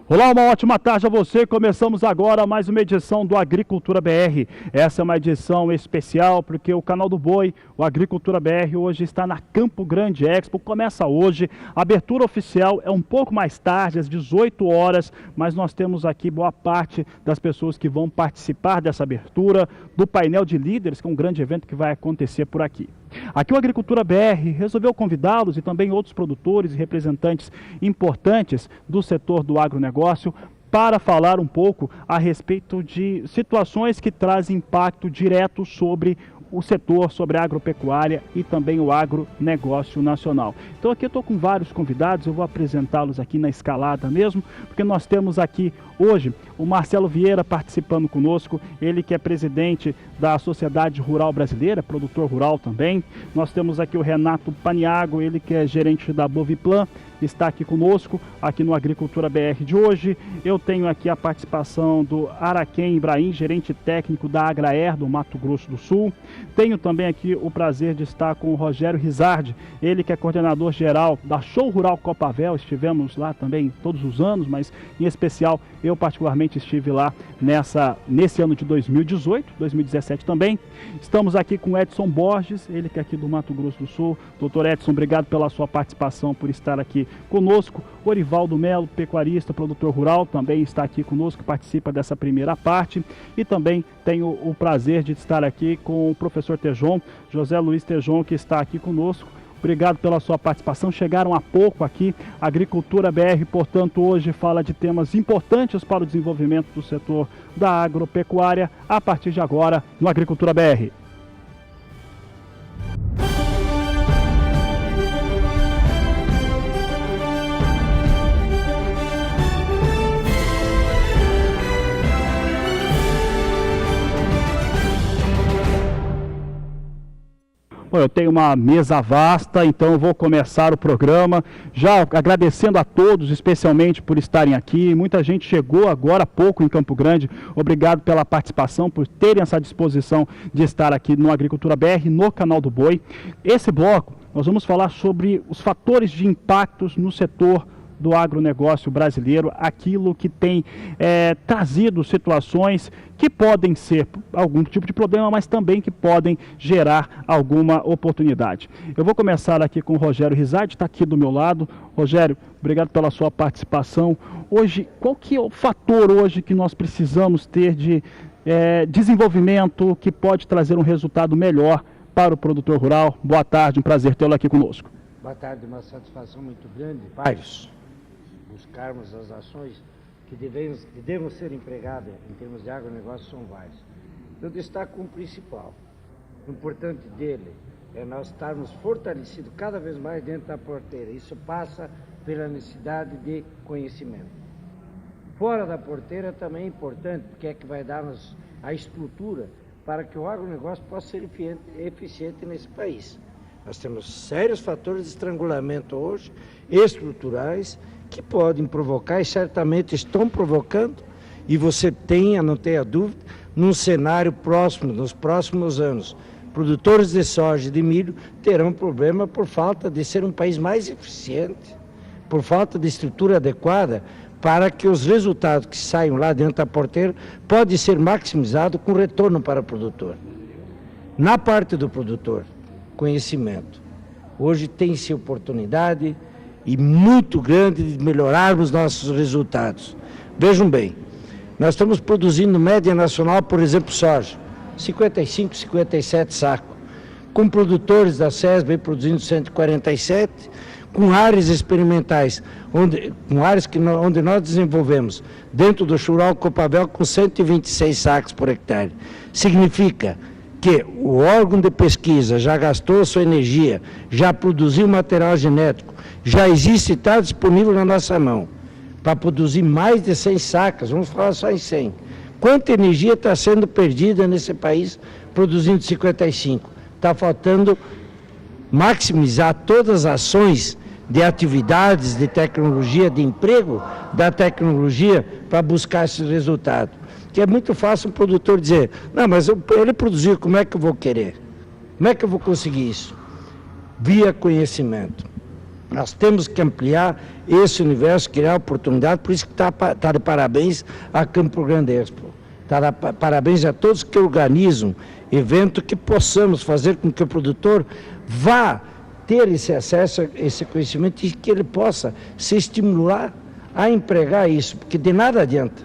Olá, uma ótima tarde a você. Começamos agora mais uma edição do Agricultura BR. Essa é uma edição especial porque o canal do Boi, o Agricultura BR, hoje está na Campo Grande Expo. Começa hoje. A abertura oficial é um pouco mais tarde, às 18 horas, mas nós temos aqui boa parte das pessoas que vão participar dessa abertura, do painel de líderes, que é um grande evento que vai acontecer por aqui. Aqui o Agricultura BR resolveu convidá-los e também outros produtores e representantes importantes do setor do agronegócio para falar um pouco a respeito de situações que trazem impacto direto sobre o setor, sobre a agropecuária e também o agronegócio nacional. Então aqui eu estou com vários convidados, eu vou apresentá-los aqui na escalada mesmo, porque nós temos aqui hoje o Marcelo Vieira participando conosco, ele que é presidente da Sociedade Rural Brasileira, produtor rural também. Nós temos aqui o Renato Paniago, ele que é gerente da Boviplan, está aqui conosco, aqui no Agricultura BR de hoje. Eu tenho aqui a participação do Araquém Ibrahim, gerente técnico da Agraer do Mato Grosso do Sul. Tenho também aqui o prazer de estar com o Rogério Rizardi, ele que é coordenador geral da Show Rural Copavel. Estivemos lá também todos os anos, mas em especial eu particularmente estive lá nesse ano de 2018, 2017 também. Estamos aqui com o Edson Borges, ele que é aqui do Mato Grosso do Sul. Doutor Edson, obrigado pela sua participação, por estar aqui conosco. Orivaldo Melo, pecuarista, produtor rural, também está aqui conosco, participa dessa primeira parte. E também tenho o prazer de estar aqui com o professor Tejon, José Luiz Tejon, que está aqui conosco. Obrigado pela sua participação. Chegaram há pouco aqui. A Agricultura BR, portanto, hoje fala de temas importantes para o desenvolvimento do setor da agropecuária, a partir de agora, no Agricultura BR. Bom, eu tenho uma mesa vasta, então eu vou começar o programa já agradecendo a todos, especialmente por estarem aqui. Muita gente chegou agora há pouco em Campo Grande. Obrigado pela participação, por terem essa disposição de estar aqui no Agricultura BR, no canal do Boi. Esse bloco, nós vamos falar sobre os fatores de impactos no setor do agronegócio brasileiro, aquilo que tem trazido situações que podem ser algum tipo de problema, mas também que podem gerar alguma oportunidade. Eu vou começar aqui com o Rogério Rizardi, está aqui do meu lado. Rogério, obrigado pela sua participação. Hoje, qual que é o fator hoje que nós precisamos ter de desenvolvimento que pode trazer um resultado melhor para o produtor rural? Boa tarde, um prazer tê-lo aqui conosco. Boa tarde, uma satisfação muito grande. Vários. Buscarmos as ações que devem ser empregadas em termos de agronegócio são várias. Eu destaco um principal. O importante dele é nós estarmos fortalecidos cada vez mais dentro da porteira. Isso passa pela necessidade de conhecimento. Fora da porteira também é importante, porque é que vai dar-nos a estrutura para que o agronegócio possa ser eficiente nesse país. Nós temos sérios fatores de estrangulamento hoje, estruturais, que podem provocar e certamente estão provocando, e você não tenha dúvida, num cenário próximo, nos próximos anos, produtores de soja e de milho terão problema por falta de ser um país mais eficiente, por falta de estrutura adequada para que os resultados que saiam lá dentro da porteira podem ser maximizados com retorno para o produtor. Na parte do produtor, conhecimento. Hoje tem-se oportunidade e muito grande de melhorarmos nossos resultados. Vejam bem, nós estamos produzindo média nacional, por exemplo, soja, 55, 57 sacos, com produtores da SESB produzindo 147, com áreas experimentais, onde nós desenvolvemos, dentro do Rural Copavel, com 126 sacos por hectare. Significa que o órgão de pesquisa já gastou sua energia, já produziu material genético, já existe e está disponível na nossa mão para produzir mais de 100 sacas, vamos falar só em 100. Quanta energia está sendo perdida nesse país produzindo 55? Está faltando maximizar todas as ações de atividades, de tecnologia, de emprego da tecnologia para buscar esse resultado. Que é muito fácil um produtor dizer, não, mas ele produziu, como é que eu vou querer? Como é que eu vou conseguir isso? Via conhecimento. Nós temos que ampliar esse universo, criar oportunidade, por isso que está de parabéns a Campo Grande Expo. Está de parabéns a todos que organizam evento, que possamos fazer com que o produtor vá ter esse acesso, esse conhecimento e que ele possa se estimular a empregar isso, porque de nada adianta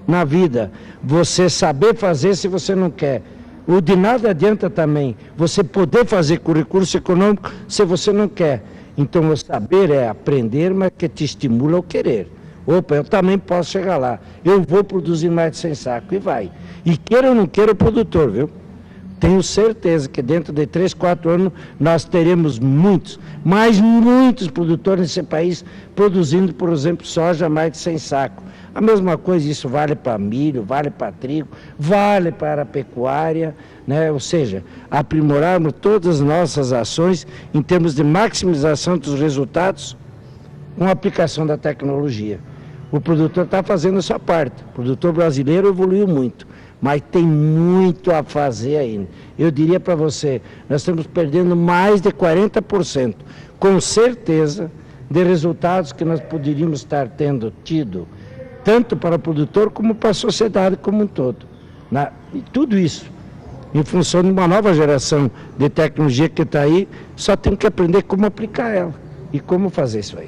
na vida você saber fazer se você não quer. O de nada adianta também você poder fazer com recurso econômico se você não quer. Então o saber é aprender, mas que te estimula ao querer. Opa, eu também posso chegar lá, eu vou produzir mais de 100 sacos, e vai. E queira ou não queira o produtor, viu? Tenho certeza que dentro de 3, 4 anos nós teremos muitos, mas muitos produtores nesse país produzindo, por exemplo, soja mais de 100 sacos. A mesma coisa, isso vale para milho, vale para trigo, vale para a pecuária, né? Ou seja, aprimorarmos todas as nossas ações em termos de maximização dos resultados com a aplicação da tecnologia. O produtor está fazendo a sua parte, o produtor brasileiro evoluiu muito, mas tem muito a fazer ainda. Eu diria para você, nós estamos perdendo mais de 40%, com certeza, de resultados que nós poderíamos estar tendo tido, tanto para o produtor como para a sociedade como um todo. E tudo isso, em função de uma nova geração de tecnologia que está aí, só tem que aprender como aplicar ela e como fazer isso aí.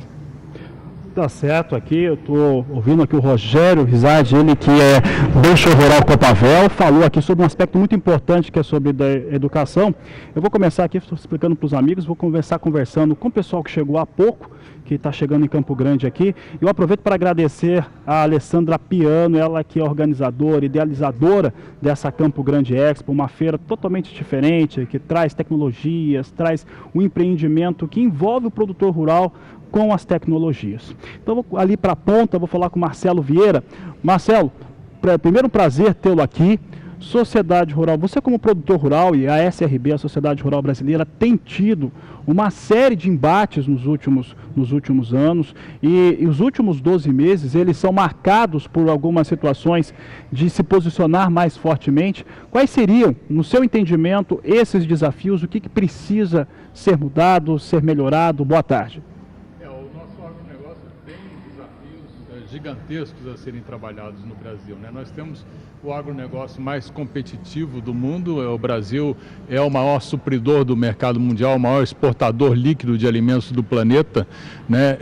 Tá certo aqui, eu estou ouvindo aqui o Rogério Rizardi, ele que é do Show Rural Copavel, falou aqui sobre um aspecto muito importante que é sobre a educação. Eu vou começar aqui explicando para os amigos, vou conversando com o pessoal que chegou há pouco, que está chegando em Campo Grande aqui. Eu aproveito para agradecer a Alessandra Piano, ela que é organizadora, idealizadora dessa Campo Grande Expo, uma feira totalmente diferente, que traz tecnologias, traz um empreendimento que envolve o produtor rural com as tecnologias. Então, vou ali para a ponta, vou falar com o Marcelo Vieira. Marcelo, primeiro um prazer tê-lo aqui. Sociedade Rural, você como produtor rural e a SRB, a Sociedade Rural Brasileira, tem tido uma série de embates nos últimos anos e os últimos 12 meses eles são marcados por algumas situações de se posicionar mais fortemente. Quais seriam, no seu entendimento, esses desafios? O que precisa ser mudado, ser melhorado? Boa tarde. Gigantescos a serem trabalhados no Brasil, né? Nós temos o agronegócio mais competitivo do mundo, o Brasil é o maior supridor do mercado mundial, o maior exportador líquido de alimentos do planeta, né?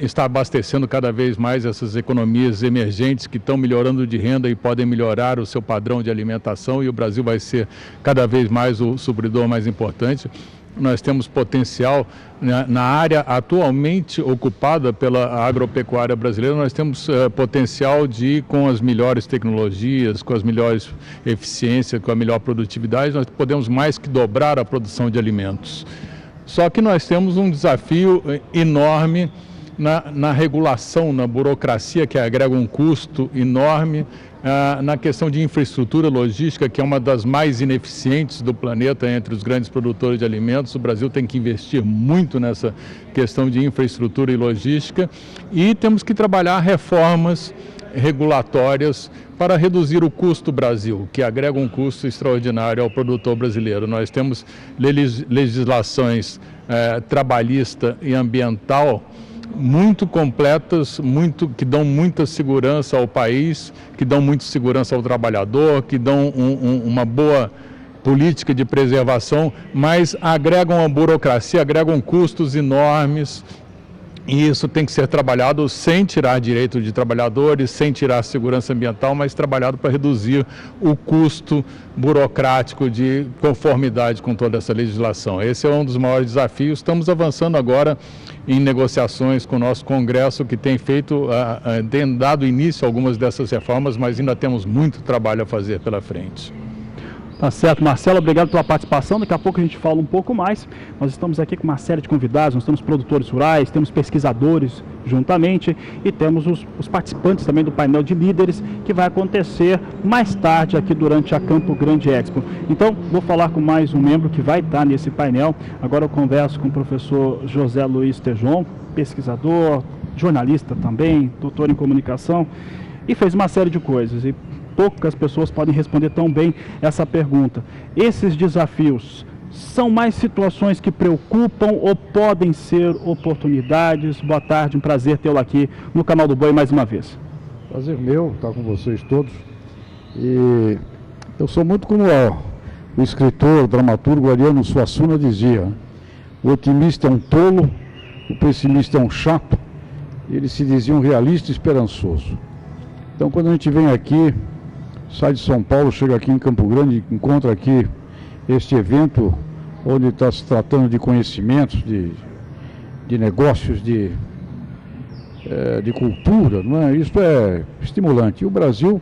Está abastecendo cada vez mais essas economias emergentes que estão melhorando de renda e podem melhorar o seu padrão de alimentação, e o Brasil vai ser cada vez mais o supridor mais importante. Nós temos potencial na área atualmente ocupada pela agropecuária brasileira, nós temos potencial de, com as melhores tecnologias, com as melhores eficiências, com a melhor produtividade, nós podemos mais que dobrar a produção de alimentos. Só que nós temos um desafio enorme na regulação, na burocracia, que agrega um custo enorme, na questão de infraestrutura logística, que é uma das mais ineficientes do planeta entre os grandes produtores de alimentos. O Brasil tem que investir muito nessa questão de infraestrutura e logística, e temos que trabalhar reformas regulatórias para reduzir o custo Brasil, que agrega um custo extraordinário ao produtor brasileiro. Nós temos legislações trabalhista e ambiental muito completas, que dão muita segurança ao país, que dão muita segurança ao trabalhador, que dão uma boa política de preservação, mas agregam a burocracia, agregam custos enormes, e isso tem que ser trabalhado sem tirar direito de trabalhadores, sem tirar segurança ambiental, mas trabalhado para reduzir o custo burocrático de conformidade com toda essa legislação. Esse é um dos maiores desafios. Estamos avançando agora em negociações com o nosso Congresso, que tem dado início a algumas dessas reformas, mas ainda temos muito trabalho a fazer pela frente. Tá certo, Marcelo, obrigado pela participação. Daqui a pouco a gente fala um pouco mais. Nós estamos aqui com uma série de convidados, nós temos produtores rurais, temos pesquisadores juntamente e temos os participantes também do painel de líderes, que vai acontecer mais tarde aqui durante a Campo Grande Expo. Então, vou falar com mais um membro que vai estar nesse painel. Agora eu converso com o professor José Luiz Tejon, pesquisador, jornalista também, doutor em comunicação, e fez uma série de coisas. E poucas pessoas podem responder tão bem essa pergunta. Esses desafios São mais situações que preocupam ou podem ser oportunidades? Boa tarde, um prazer tê-lo aqui no Canal do Boi mais uma vez. Prazer meu estar com vocês todos. E eu sou muito como o escritor, dramaturgo Ariano Suassuna dizia: o otimista é um tolo, o pessimista é um chato, eles se diziam realista e esperançoso. Então, quando a gente vem aqui, sai de São Paulo, chega aqui em Campo Grande, encontra aqui este evento onde está se tratando de conhecimentos, de negócios, de cultura, não é? Isso é estimulante. E o Brasil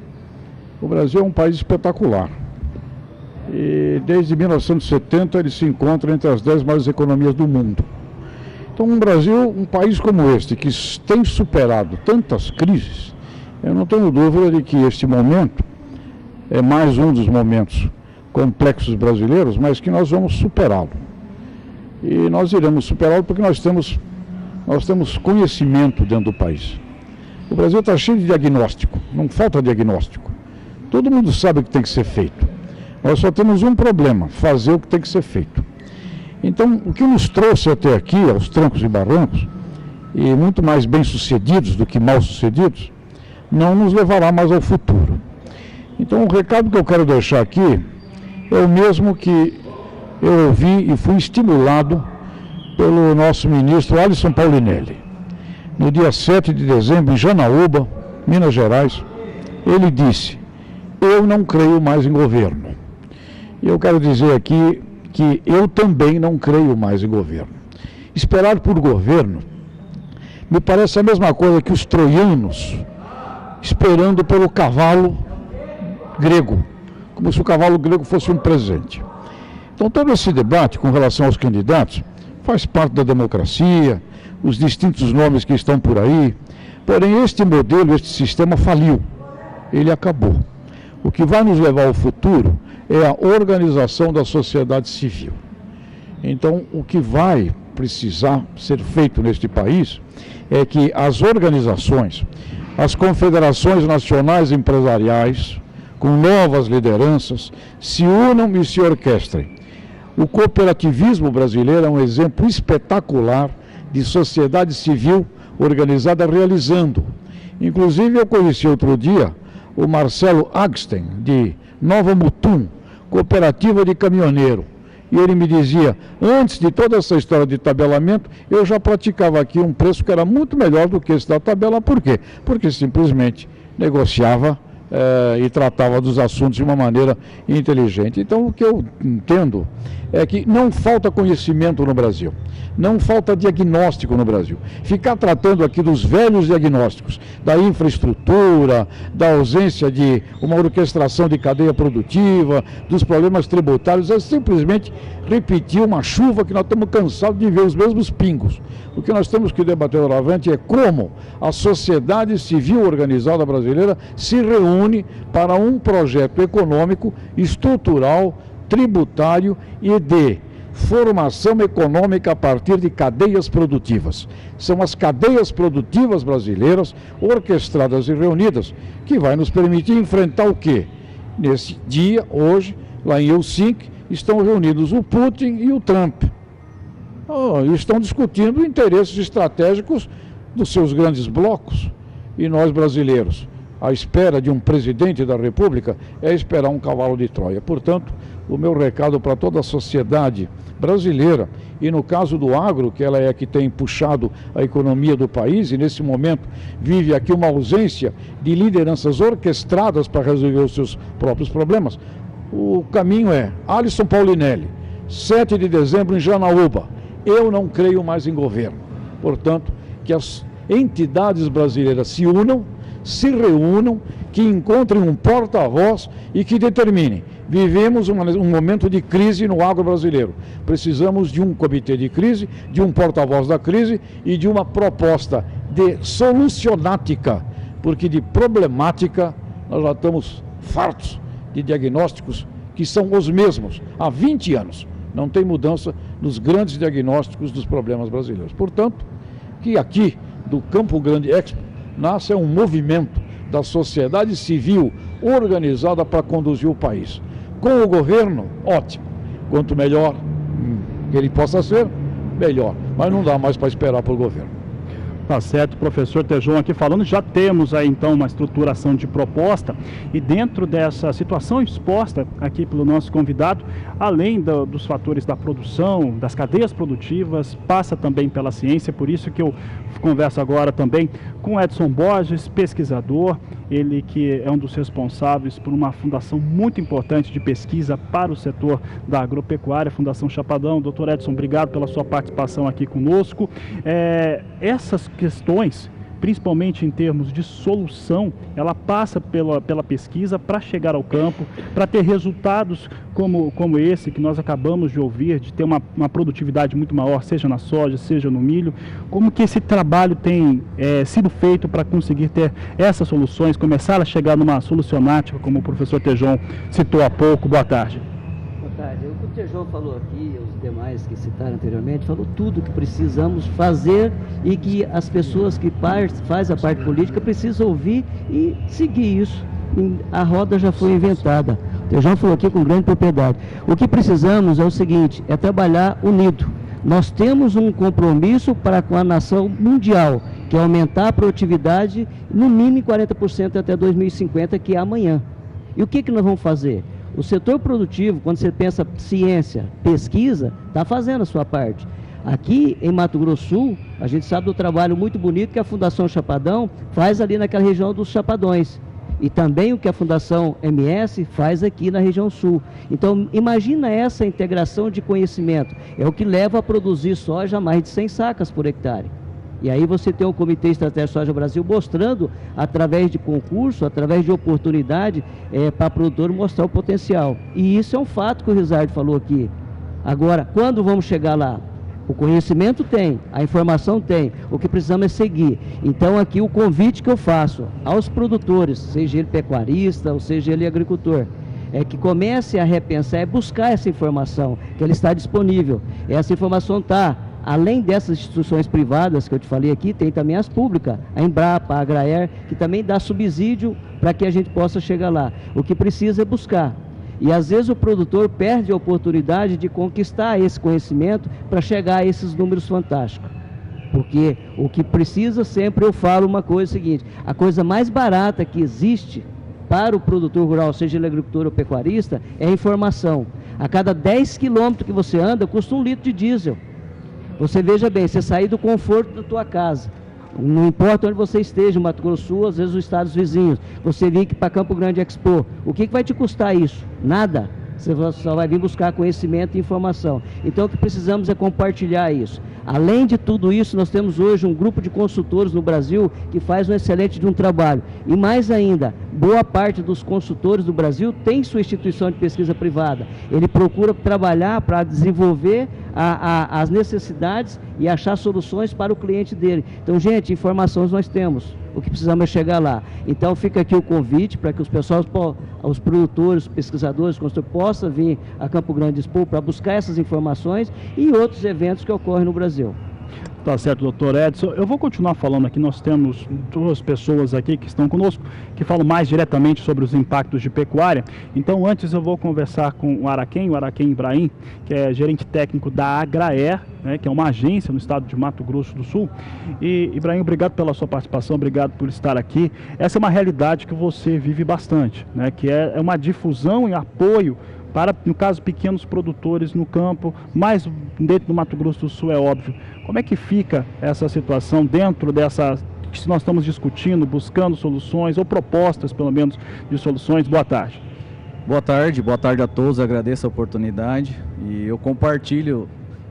é um país espetacular. E desde 1970 ele se encontra entre as 10 maiores economias do mundo. Então, um país como este, que tem superado tantas crises, eu não tenho dúvida de que este momento é mais um dos momentos complexos brasileiros, mas que nós vamos superá-lo. E nós iremos superá-lo porque nós temos conhecimento dentro do país. O Brasil está cheio de diagnóstico, não falta diagnóstico. Todo mundo sabe o que tem que ser feito. Nós só temos um problema: fazer o que tem que ser feito. Então, o que nos trouxe até aqui, aos trancos e barrancos, e muito mais bem-sucedidos do que mal-sucedidos, não nos levará mais ao futuro. Então, o recado que eu quero deixar aqui é o mesmo que eu ouvi e fui estimulado pelo nosso ministro Alisson Paulinelli. No dia 7 de dezembro, em Janaúba, Minas Gerais, ele disse: eu não creio mais em governo. E eu quero dizer aqui que eu também não creio mais em governo. Esperar por governo me parece a mesma coisa que os troianos esperando pelo cavalo grego, como se o cavalo grego fosse um presente. Então, todo esse debate com relação aos candidatos faz parte da democracia, os distintos nomes que estão por aí. Porém, este modelo, este sistema faliu, ele acabou. O que vai nos levar ao futuro é a organização da sociedade civil. Então, o que vai precisar ser feito neste país é que as organizações, as confederações nacionais empresariais, com novas lideranças, se unam e se orquestrem. O cooperativismo brasileiro é um exemplo espetacular de sociedade civil organizada realizando. Inclusive, eu conheci outro dia o Marcelo Agsten, de Nova Mutum, cooperativa de caminhoneiro. E ele me dizia: antes de toda essa história de tabelamento, eu já praticava aqui um preço que era muito melhor do que esse da tabela. Por quê? Porque simplesmente negociava e tratava dos assuntos de uma maneira inteligente. Então, o que eu entendo é que não falta conhecimento no Brasil, não falta diagnóstico no Brasil. Ficar tratando aqui dos velhos diagnósticos, da infraestrutura, da ausência de uma orquestração de cadeia produtiva, dos problemas tributários, é simplesmente repetir uma chuva que nós estamos cansados de ver os mesmos pingos. O que nós temos que debater doravante é como a sociedade civil organizada brasileira se reúne para um projeto econômico, estrutural, tributário e de formação econômica a partir de cadeias produtivas. São as cadeias produtivas brasileiras, orquestradas e reunidas, que vai nos permitir enfrentar o quê? Nesse dia, hoje, lá em Helsinki, estão reunidos o Putin e o Trump. Estão discutindo interesses estratégicos dos seus grandes blocos. E nós, brasileiros, à espera de um presidente da República, é esperar um cavalo de Troia. Portanto, o meu recado para toda a sociedade brasileira, e no caso do agro, que ela é a que tem puxado a economia do país, e nesse momento vive aqui uma ausência de lideranças orquestradas para resolver os seus próprios problemas, o caminho é Alisson Paulinelli, 7 de dezembro em Janaúba. Eu não creio mais em governo. Portanto, que as entidades brasileiras se unam, se reúnam, que encontrem um porta-voz e que determinem: vivemos um momento de crise no agro brasileiro. Precisamos de um comitê de crise, de um porta-voz da crise e de uma proposta de solucionática, porque de problemática nós já estamos fartos de diagnósticos que são os mesmos há 20 anos. Não tem mudança nos grandes diagnósticos dos problemas brasileiros. Portanto, que aqui do Campo Grande Expo nasce um movimento da sociedade civil organizada para conduzir o país. Com o governo, ótimo. Quanto melhor, que ele possa ser, melhor. Mas não dá mais para esperar pelo governo. Tá certo, professor Tejon aqui falando, já temos aí então uma estruturação de proposta e dentro dessa situação exposta aqui pelo nosso convidado, além dos fatores da produção, das cadeias produtivas, passa também pela ciência, por isso que eu converso agora também com Edson Borges, pesquisador, ele que é um dos responsáveis por uma fundação muito importante de pesquisa para o setor da agropecuária, Fundação Chapadão. Doutor Edson, obrigado pela sua participação aqui conosco. Essas questões, principalmente em termos de solução, ela passa pela pesquisa para chegar ao campo, para ter resultados como esse que nós acabamos de ouvir, de ter uma produtividade muito maior, seja na soja, seja no milho. Como que esse trabalho tem sido feito para conseguir ter essas soluções, começar a chegar numa solucionática, como o professor Tejon citou há pouco? Boa tarde. Boa tarde. O que o Tejon falou aqui, os demais que citaram anteriormente, falou tudo que precisamos fazer e que as pessoas que fazem a parte política precisam ouvir e seguir isso. A roda já foi inventada. O Tejon falou aqui com grande propriedade. O que precisamos é o seguinte, é trabalhar unido. Nós temos um compromisso para com a nação mundial, que é aumentar a produtividade no mínimo em 40% até 2050, que é amanhã. E o que nós vamos fazer? O setor produtivo, quando você pensa ciência, pesquisa, está fazendo a sua parte. Aqui em Mato Grosso do Sul, a gente sabe do trabalho muito bonito que a Fundação Chapadão faz ali naquela região dos Chapadões. E também o que a Fundação MS faz aqui na região sul. Então, imagina essa integração de conhecimento. É o que leva a produzir soja a mais de 100 sacas por hectare. E aí você tem o Comitê Estratégico Soja Brasil mostrando, através de concurso, através de oportunidade, para o produtor mostrar o potencial. E isso é um fato que o Rizardo falou aqui. Agora, quando vamos chegar lá? O conhecimento tem, a informação tem, o que precisamos é seguir. Então aqui o convite que eu faço aos produtores, seja ele pecuarista ou seja ele agricultor, é que comece a repensar, buscar essa informação, que ela está disponível. Essa informação está, além dessas instituições privadas que eu te falei aqui, tem também as públicas, a Embrapa, a Agraer, que também dá subsídio para que a gente possa chegar lá. O que precisa é buscar. E às vezes o produtor perde a oportunidade de conquistar esse conhecimento para chegar a esses números fantásticos. Porque o que precisa, sempre eu falo uma coisa seguinte, a coisa mais barata que existe para o produtor rural, seja ele agricultor ou pecuarista, é a informação. A cada 10 quilômetros que você anda, custa 1 litro de diesel. Você veja bem, você sair do conforto da tua casa, não importa onde você esteja, no Mato Grosso do Sul, às vezes os estados vizinhos, você vir aqui para Campo Grande Expo, o que vai te custar isso? Nada. Você só vai vir buscar conhecimento e informação. Então o que precisamos é compartilhar isso. Além de tudo isso, nós temos hoje um grupo de consultores no Brasil que faz um excelente trabalho. E mais ainda, boa parte dos consultores do Brasil tem sua instituição de pesquisa privada. Ele procura trabalhar para desenvolver as necessidades e achar soluções para o cliente dele. Então, gente, informações nós temos. O que precisamos é chegar lá. Então, fica aqui o convite para que os pessoal, os produtores, os pesquisadores, os consultores possam vir a Campo Grande Expo para buscar essas informações e outros eventos que ocorrem no Brasil. Tá certo, doutor Edson. Eu vou continuar falando aqui, nós temos 2 pessoas aqui que estão conosco, que falam mais diretamente sobre os impactos de pecuária. Então, antes eu vou conversar com o Araquém Ibrahim, que é gerente técnico da Agraer, né, que é uma agência no estado de Mato Grosso do Sul. E, Ibrahim, obrigado pela sua participação, obrigado por estar aqui. Essa é uma realidade que você vive bastante, né, que é uma difusão e apoio para, no caso, pequenos produtores no campo, mas dentro do Mato Grosso do Sul é óbvio. Como é que fica essa situação dentro dessa, que nós estamos discutindo, buscando soluções, ou propostas, pelo menos, de soluções? Boa tarde. Boa tarde a todos, agradeço a oportunidade e eu compartilho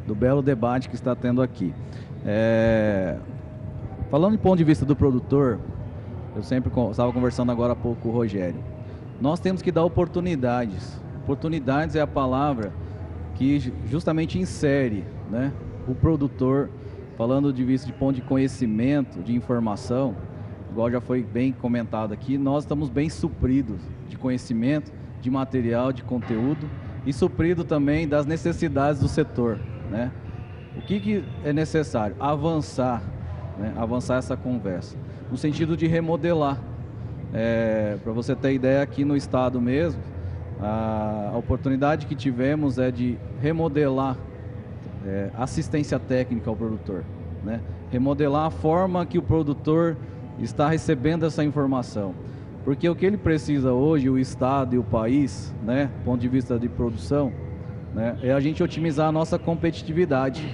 do belo debate que está tendo aqui. Falando do ponto de vista do produtor, eu sempre estava conversando agora há pouco com o Rogério, nós temos que dar oportunidades. Oportunidades é a palavra que justamente insere, né, o produtor, falando de vista de ponto de conhecimento, de informação, igual já foi bem comentado aqui, nós estamos bem supridos de conhecimento, de material, de conteúdo e suprido também das necessidades do setor, né? O que é necessário? Avançar, né? Avançar essa conversa, no sentido de remodelar. Para você ter ideia, aqui no estado mesmo, a oportunidade que tivemos é de remodelar assistência técnica ao produtor, né? Remodelar a forma que o produtor está recebendo essa informação. Porque o que ele precisa hoje, o Estado e o país, né, do ponto de vista de produção, né, é a gente otimizar a nossa competitividade,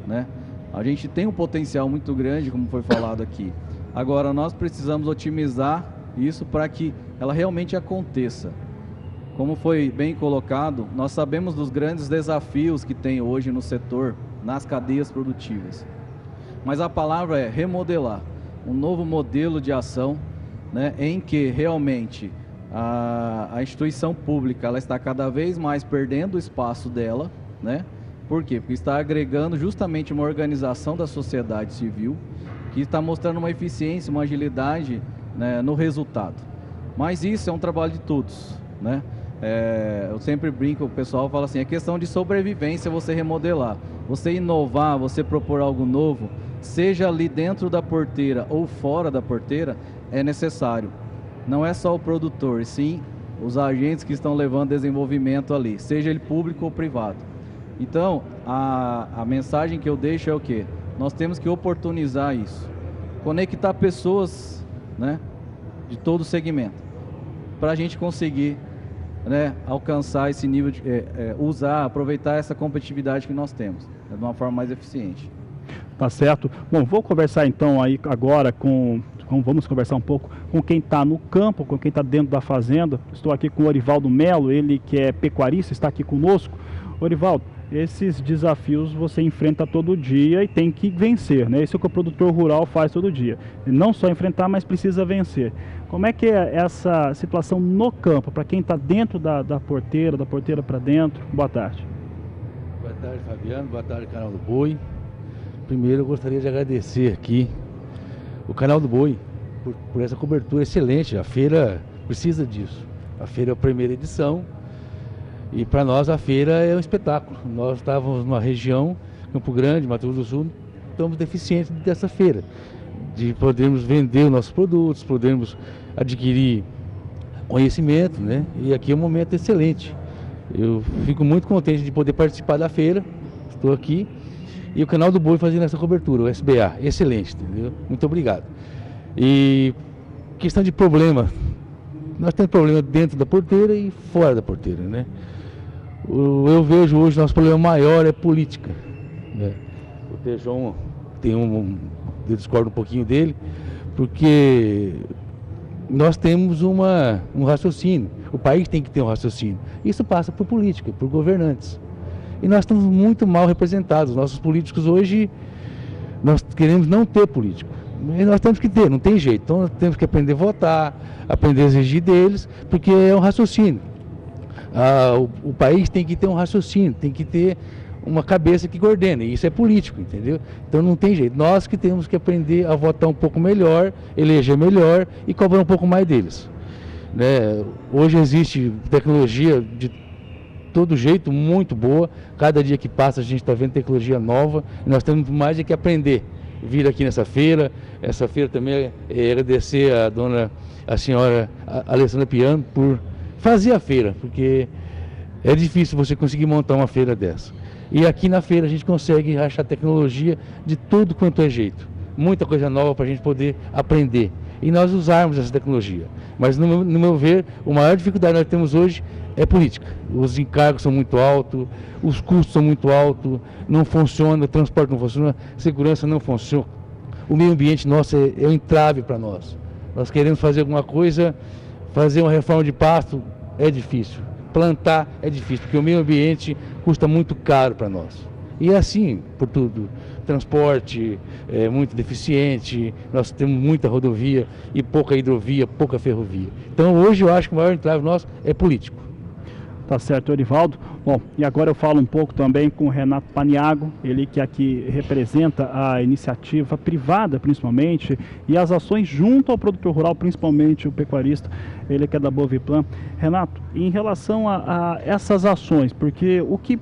né? A gente tem um potencial muito grande, como foi falado aqui. Agora, nós precisamos otimizar isso para que ela realmente aconteça. Como foi bem colocado, nós sabemos dos grandes desafios que tem hoje no setor, nas cadeias produtivas. Mas a palavra é remodelar, um novo modelo de ação, né, em que realmente a instituição pública ela está cada vez mais perdendo o espaço dela, né? Por quê? Porque está agregando justamente uma organização da sociedade civil que está mostrando uma eficiência, uma agilidade, né, no resultado. Mas isso é um trabalho de todos, né? Eu sempre brinco, o pessoal fala assim, é questão de sobrevivência você remodelar, você inovar, você propor algo novo, seja ali dentro da porteira ou fora da porteira, é necessário. Não é só o produtor, sim os agentes que estão levando desenvolvimento ali, seja ele público ou privado. Então, a mensagem que eu deixo é o quê? Nós temos que oportunizar isso, conectar pessoas, né, de todo o segmento, para a gente conseguir, né, alcançar esse nível de aproveitar essa competitividade que nós temos, né, de uma forma mais eficiente. Tá certo. Bom, vou conversar então aí agora vamos conversar um pouco com quem está no campo, com quem está dentro da fazenda. Estou aqui com o Orivaldo Melo, ele que é pecuarista, está aqui conosco. Orivaldo, esses desafios você enfrenta todo dia e tem que vencer, né? Isso é o que o produtor rural faz todo dia. Não só enfrentar, mas precisa vencer. Como é que é essa situação no campo, para quem está dentro da porteira para dentro? Boa tarde. Boa tarde, Fabiano. Boa tarde, Canal do Boi. Primeiro, eu gostaria de agradecer aqui o Canal do Boi por essa cobertura excelente. A feira precisa disso. A feira é a primeira edição e para nós a feira é um espetáculo. Nós estávamos numa região, Campo Grande, Mato Grosso do Sul, estamos deficientes dessa feira, de podermos vender os nossos produtos, podermos adquirir conhecimento, né? E aqui é um momento excelente. Eu fico muito contente de poder participar da feira, estou aqui, e o Canal do Boi fazendo essa cobertura, o SBA, excelente, entendeu? Muito obrigado. E questão de problema, nós temos problema dentro da porteira e fora da porteira, né? Eu vejo hoje nosso problema maior é política, né? O Tejon tem eu discordo um pouquinho dele, porque nós temos um raciocínio, o país tem que ter um raciocínio. Isso passa por política, por governantes. E nós estamos muito mal representados. Nossos políticos hoje, nós queremos não ter político. E nós temos que ter, não tem jeito. Então nós temos que aprender a votar, aprender a exigir deles, porque é um raciocínio. O país tem que ter um raciocínio, tem que ter uma cabeça que coordene, e isso é político, entendeu? Então não tem jeito, nós que temos que aprender a votar um pouco melhor, eleger melhor e cobrar um pouco mais deles, né? Hoje existe tecnologia de todo jeito muito boa, cada dia que passa a gente está vendo tecnologia nova, e nós temos mais que aprender, vir aqui nessa feira. Essa feira também é agradecer a senhora Alessandra Piano por fazer a feira, porque é difícil você conseguir montar uma feira dessa. E aqui na feira a gente consegue achar tecnologia de tudo quanto é jeito. Muita coisa nova para a gente poder aprender. E nós usarmos essa tecnologia. Mas no meu ver, a maior dificuldade que nós temos hoje é política. Os encargos são muito altos, os custos são muito altos, não funciona, o transporte não funciona, a segurança não funciona. O meio ambiente nosso é um entrave para nós. Nós queremos fazer alguma coisa, fazer uma reforma de pasto é difícil. Plantar é difícil, porque o meio ambiente custa muito caro para nós. E é assim, por tudo. Transporte é muito deficiente, nós temos muita rodovia e pouca hidrovia, pouca ferrovia. Então hoje eu acho que o maior entrave nosso é político. Tá certo, Orivaldo. Bom, e agora eu falo um pouco também com o Renato Paniagua, ele que aqui representa a iniciativa privada, principalmente, e as ações junto ao produtor rural, principalmente o pecuarista, ele que é da Boviplan. Renato, em relação a essas ações, porque o que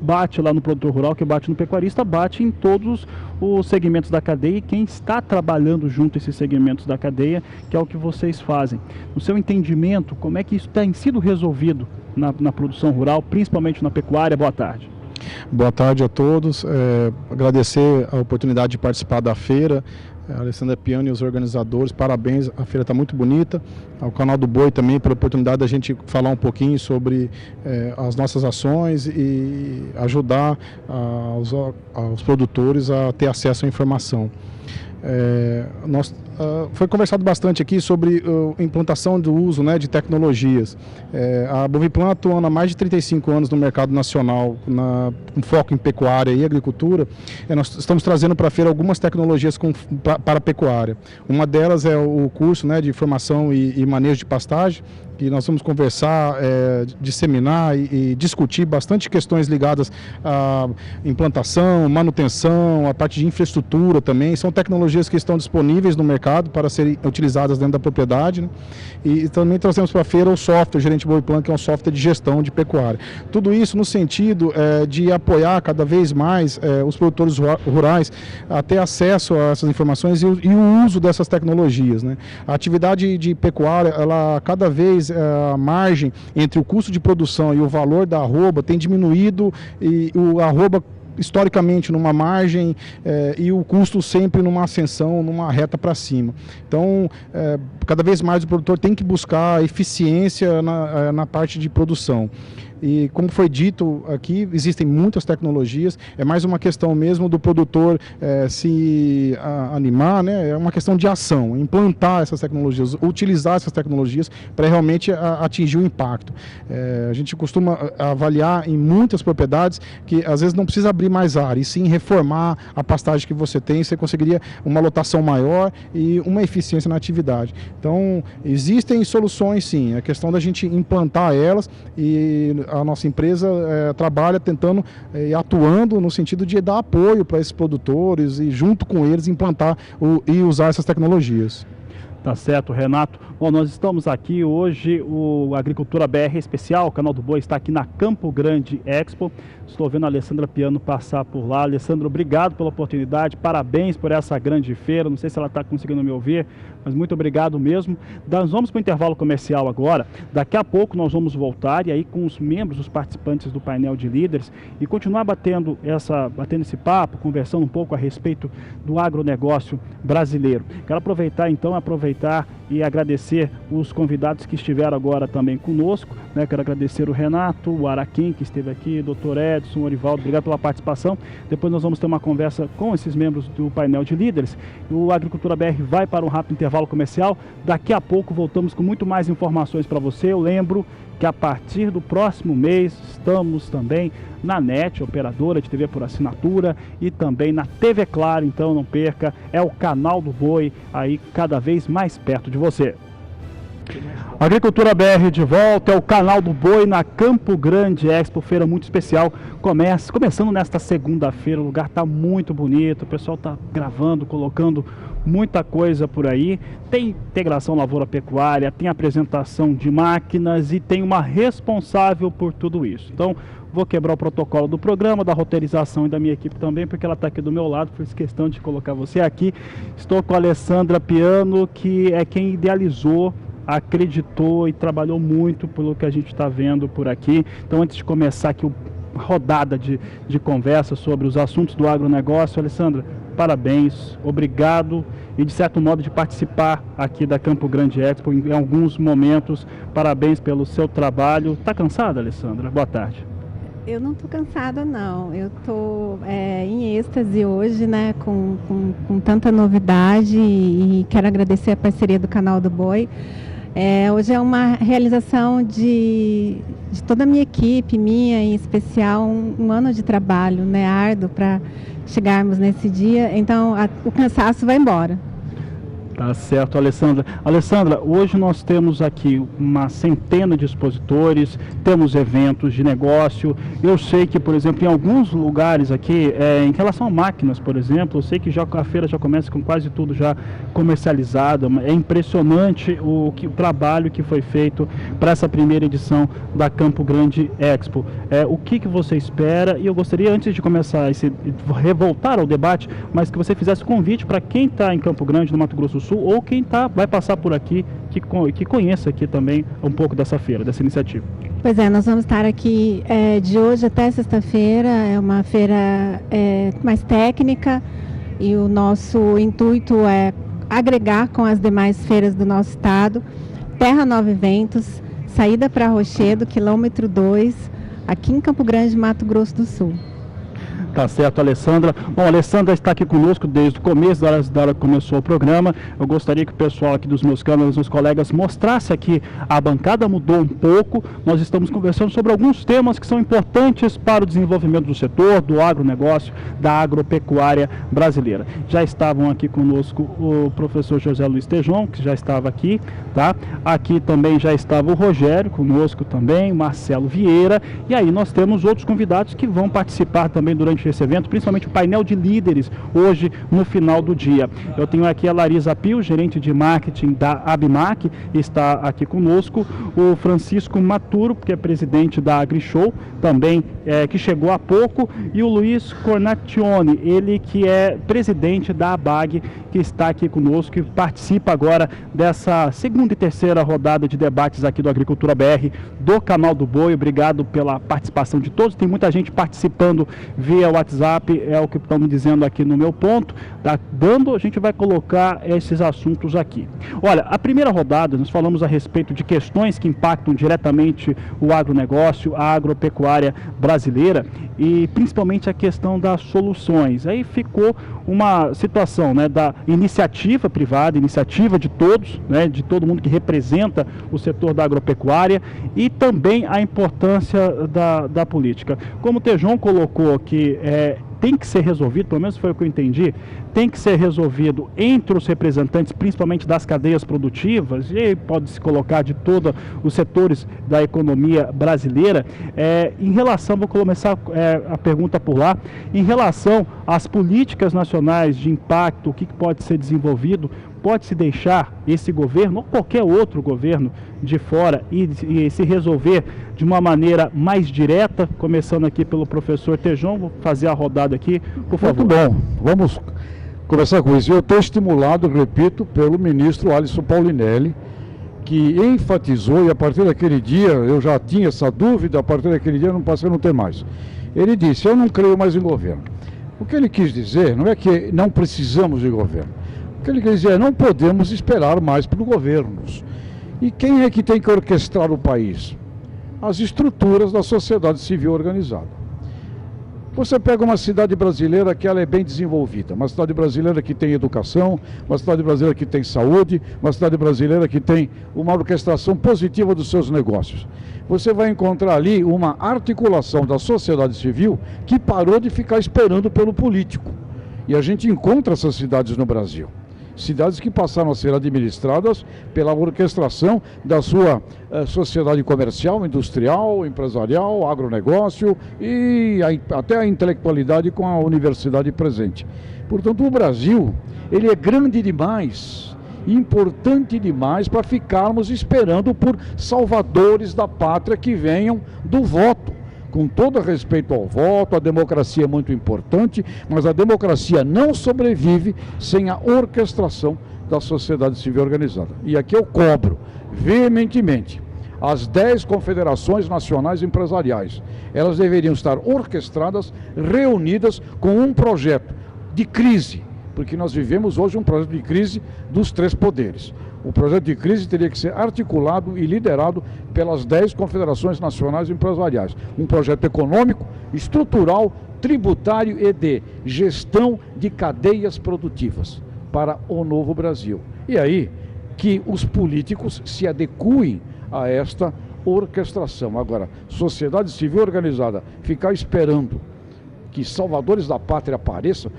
bate lá no produtor rural, o que bate no pecuarista, bate em todos os segmentos da cadeia, e quem está trabalhando junto a esses segmentos da cadeia, que é o que vocês fazem. No seu entendimento, como é que isso tem sido resolvido na produção rural, principalmente na pecuária? Boa tarde. Boa tarde a todos. Agradecer a oportunidade de participar da feira. A Alessandra Piano e os organizadores, parabéns, a feira está muito bonita. Ao canal do Boi também, pela oportunidade da gente falar um pouquinho sobre as nossas ações e ajudar os produtores a ter acesso à informação. Foi conversado bastante aqui sobre a implantação do uso, né, de tecnologias. A Boviplan atua há mais de 35 anos no mercado nacional, com foco em pecuária e agricultura. Nós estamos trazendo para a feira algumas tecnologias para a pecuária. Uma delas é o curso, né, de formação e manejo de pastagem, que nós vamos conversar, disseminar e discutir bastante questões ligadas à implantação, manutenção, a parte de infraestrutura também. São tecnologias que estão disponíveis no mercado para serem utilizadas dentro da propriedade, né? E também trazemos para a feira o software Gerente Boviplan, que é um software de gestão de pecuária. Tudo isso no sentido de apoiar cada vez mais os produtores rurais a ter acesso a essas informações e o uso dessas tecnologias, né? A atividade de pecuária, ela cada vez a margem entre o custo de produção e o valor da arroba tem diminuído, e a arroba historicamente numa margem e o custo sempre numa ascensão, numa reta para cima. Então, cada vez mais o produtor tem que buscar eficiência na parte de produção. E como foi dito aqui, existem muitas tecnologias, é mais uma questão mesmo do produtor se animar, né? É uma questão de ação, implantar essas tecnologias, utilizar essas tecnologias para realmente atingir o impacto. A gente costuma avaliar em muitas propriedades que às vezes não precisa abrir mais área, e sim reformar a pastagem que você tem, você conseguiria uma lotação maior e uma eficiência na atividade. Então, existem soluções sim, é questão da gente implantar elas, e a nossa empresa trabalha tentando e atuando no sentido de dar apoio para esses produtores e junto com eles implantar e usar essas tecnologias. Tá certo, Renato. Bom, nós estamos aqui hoje, o Agricultura BR Especial, o canal do Boi está aqui na Campo Grande Expo. Estou vendo a Alessandra Piano passar por lá. Alessandra, obrigado pela oportunidade, parabéns por essa grande feira. Não sei se ela está conseguindo me ouvir, mas muito obrigado mesmo. Nós vamos para o intervalo comercial agora. Daqui a pouco nós vamos voltar e aí com os membros, os participantes do painel de líderes e continuar batendo esse papo, conversando um pouco a respeito do agronegócio brasileiro. Quero aproveitar e agradecer os convidados que estiveram agora também conosco, né? Quero agradecer o Renato, o Araquim, que esteve aqui, Dr. Edson, Orivaldo, obrigado pela participação. Depois nós vamos ter uma conversa com esses membros do painel de líderes. O Agricultura BR vai para um rápido intervalo comercial. Daqui a pouco voltamos com muito mais informações para você. Eu lembro que a partir do próximo mês estamos também na NET, operadora de TV por assinatura, e também na TV Claro, então não perca, é o canal do Boi aí cada vez mais perto de você. Agricultura BR de volta, é o canal do Boi na Campo Grande Expo, feira muito especial, começando nesta segunda-feira. O lugar está muito bonito, o pessoal está gravando, colocando muita coisa por aí. Tem integração lavoura-pecuária, tem apresentação de máquinas e tem uma responsável por tudo isso. Então, vou quebrar o protocolo do programa, da roteirização e da minha equipe também, porque ela está aqui do meu lado, fiz questão de colocar você aqui. Estou com a Alessandra Piano, que é quem idealizou, acreditou e trabalhou muito pelo que a gente está vendo por aqui. Então, antes de começar aqui a rodada de conversa sobre os assuntos do agronegócio, Alessandra, parabéns, obrigado e de certo modo de participar aqui da Campo Grande Expo em alguns momentos. Parabéns pelo seu trabalho. Está cansada, Alessandra? Boa tarde. Eu não estou cansada, não. Eu estou em êxtase hoje, né, com tanta novidade, e quero agradecer a parceria do Canal do Boi. Hoje é uma realização de toda a minha equipe, minha em especial, um ano de trabalho, né, árduo para chegarmos nesse dia. Então, o cansaço vai embora. Tá certo, Alessandra. Alessandra, hoje nós temos aqui uma centena de expositores, temos eventos de negócio. Eu sei que, por exemplo, em alguns lugares aqui, em relação a máquinas, por exemplo, eu sei que a feira já começa com quase tudo já comercializado. É impressionante o trabalho que foi feito para essa primeira edição da Campo Grande Expo. O que você espera? E eu gostaria, antes de começar voltar ao debate, mas que você fizesse convite para quem está em Campo Grande, no Mato Grosso do Sul, ou quem vai passar por aqui, que conheça aqui também um pouco dessa feira, dessa iniciativa. Pois é, nós vamos estar aqui de hoje até sexta-feira, é uma feira mais técnica e o nosso intuito é agregar com as demais feiras do nosso estado. Terra Nova Eventos, saída para Rochedo, quilômetro 2, aqui em Campo Grande, Mato Grosso do Sul. Tá certo, Alessandra. Bom, a Alessandra está aqui conosco desde o começo, da hora que começou o programa. Eu gostaria que o pessoal aqui dos meus câmeras, meus colegas, mostrasse aqui. A bancada mudou um pouco. Nós estamos conversando sobre alguns temas que são importantes para o desenvolvimento do setor, do agronegócio, da agropecuária brasileira. Já estavam aqui conosco o professor José Luiz Tejon, que já estava aqui, tá? Aqui também já estava o Rogério, conosco também, Marcelo Vieira. E aí nós temos outros convidados que vão participar também durante esse evento, principalmente o painel de líderes, hoje no final do dia. Eu tenho aqui a Larisa Pio, gerente de marketing da Abimac, está aqui conosco, o Francisco Maturo, que é presidente da AgriShow, também que chegou há pouco, e o Luiz Cornaccione, ele que é presidente da ABAG, que está aqui conosco, que participa agora dessa segunda e terceira rodada de debates aqui do Agricultura BR, do Canal do Boi. Obrigado pela participação de todos, tem muita gente participando via WhatsApp, é o que estão me dizendo aqui no meu ponto, tá dando, a gente vai colocar esses assuntos aqui. Olha, a primeira rodada nós falamos a respeito de questões que impactam diretamente o agronegócio, a agropecuária brasileira e principalmente a questão das soluções. Aí ficou uma situação, né, da iniciativa privada, iniciativa de todos, né, de todo mundo que representa o setor da agropecuária e também a importância da política. Como o Tejon colocou que tem que ser resolvido, pelo menos foi o que eu entendi, tem que ser resolvido entre os representantes, principalmente das cadeias produtivas, e pode se colocar de todos os setores da economia brasileira. Em relação, vou começar a pergunta por lá, em relação às políticas nacionais de impacto, o que pode ser desenvolvido, pode-se deixar esse governo ou qualquer outro governo de fora e se resolver de uma maneira mais direta, começando aqui pelo professor Tejon. Vou fazer a rodada aqui, por favor. Muito bom, vamos começar com isso. Eu estou estimulado, repito, pelo ministro Alisson Paulinelli, que enfatizou, e a partir daquele dia, eu já tinha essa dúvida, a partir daquele dia não passei a não ter mais. Ele disse, eu não creio mais em governo. O que ele quis dizer não é que não precisamos de governo. O que ele quer dizer é não podemos esperar mais por governos. E quem é que tem que orquestrar o país? As estruturas da sociedade civil organizada. Você pega uma cidade brasileira que ela é bem desenvolvida, uma cidade brasileira que tem educação, uma cidade brasileira que tem saúde, uma cidade brasileira que tem uma orquestração positiva dos seus negócios. Você vai encontrar ali uma articulação da sociedade civil que parou de ficar esperando pelo político. E a gente encontra essas cidades no Brasil. Cidades que passaram a ser administradas pela orquestração da sua sociedade comercial, industrial, empresarial, agronegócio e até a intelectualidade com a universidade presente. Portanto, o Brasil, ele é grande demais, importante demais para ficarmos esperando por salvadores da pátria que venham do voto. Com todo respeito ao voto, a democracia é muito importante, mas a democracia não sobrevive sem a orquestração da sociedade civil organizada. E aqui eu cobro veementemente as 10 confederações nacionais empresariais. Elas deveriam estar orquestradas, reunidas com um projeto de crise, porque nós vivemos hoje um projeto de crise dos 3 poderes. O projeto de crise teria que ser articulado e liderado pelas 10 confederações nacionais empresariais. Um projeto econômico, estrutural, tributário e de gestão de cadeias produtivas para o novo Brasil. E aí que os políticos se adequem a esta orquestração. Agora, sociedade civil organizada, ficar esperando que salvadores da pátria apareçam,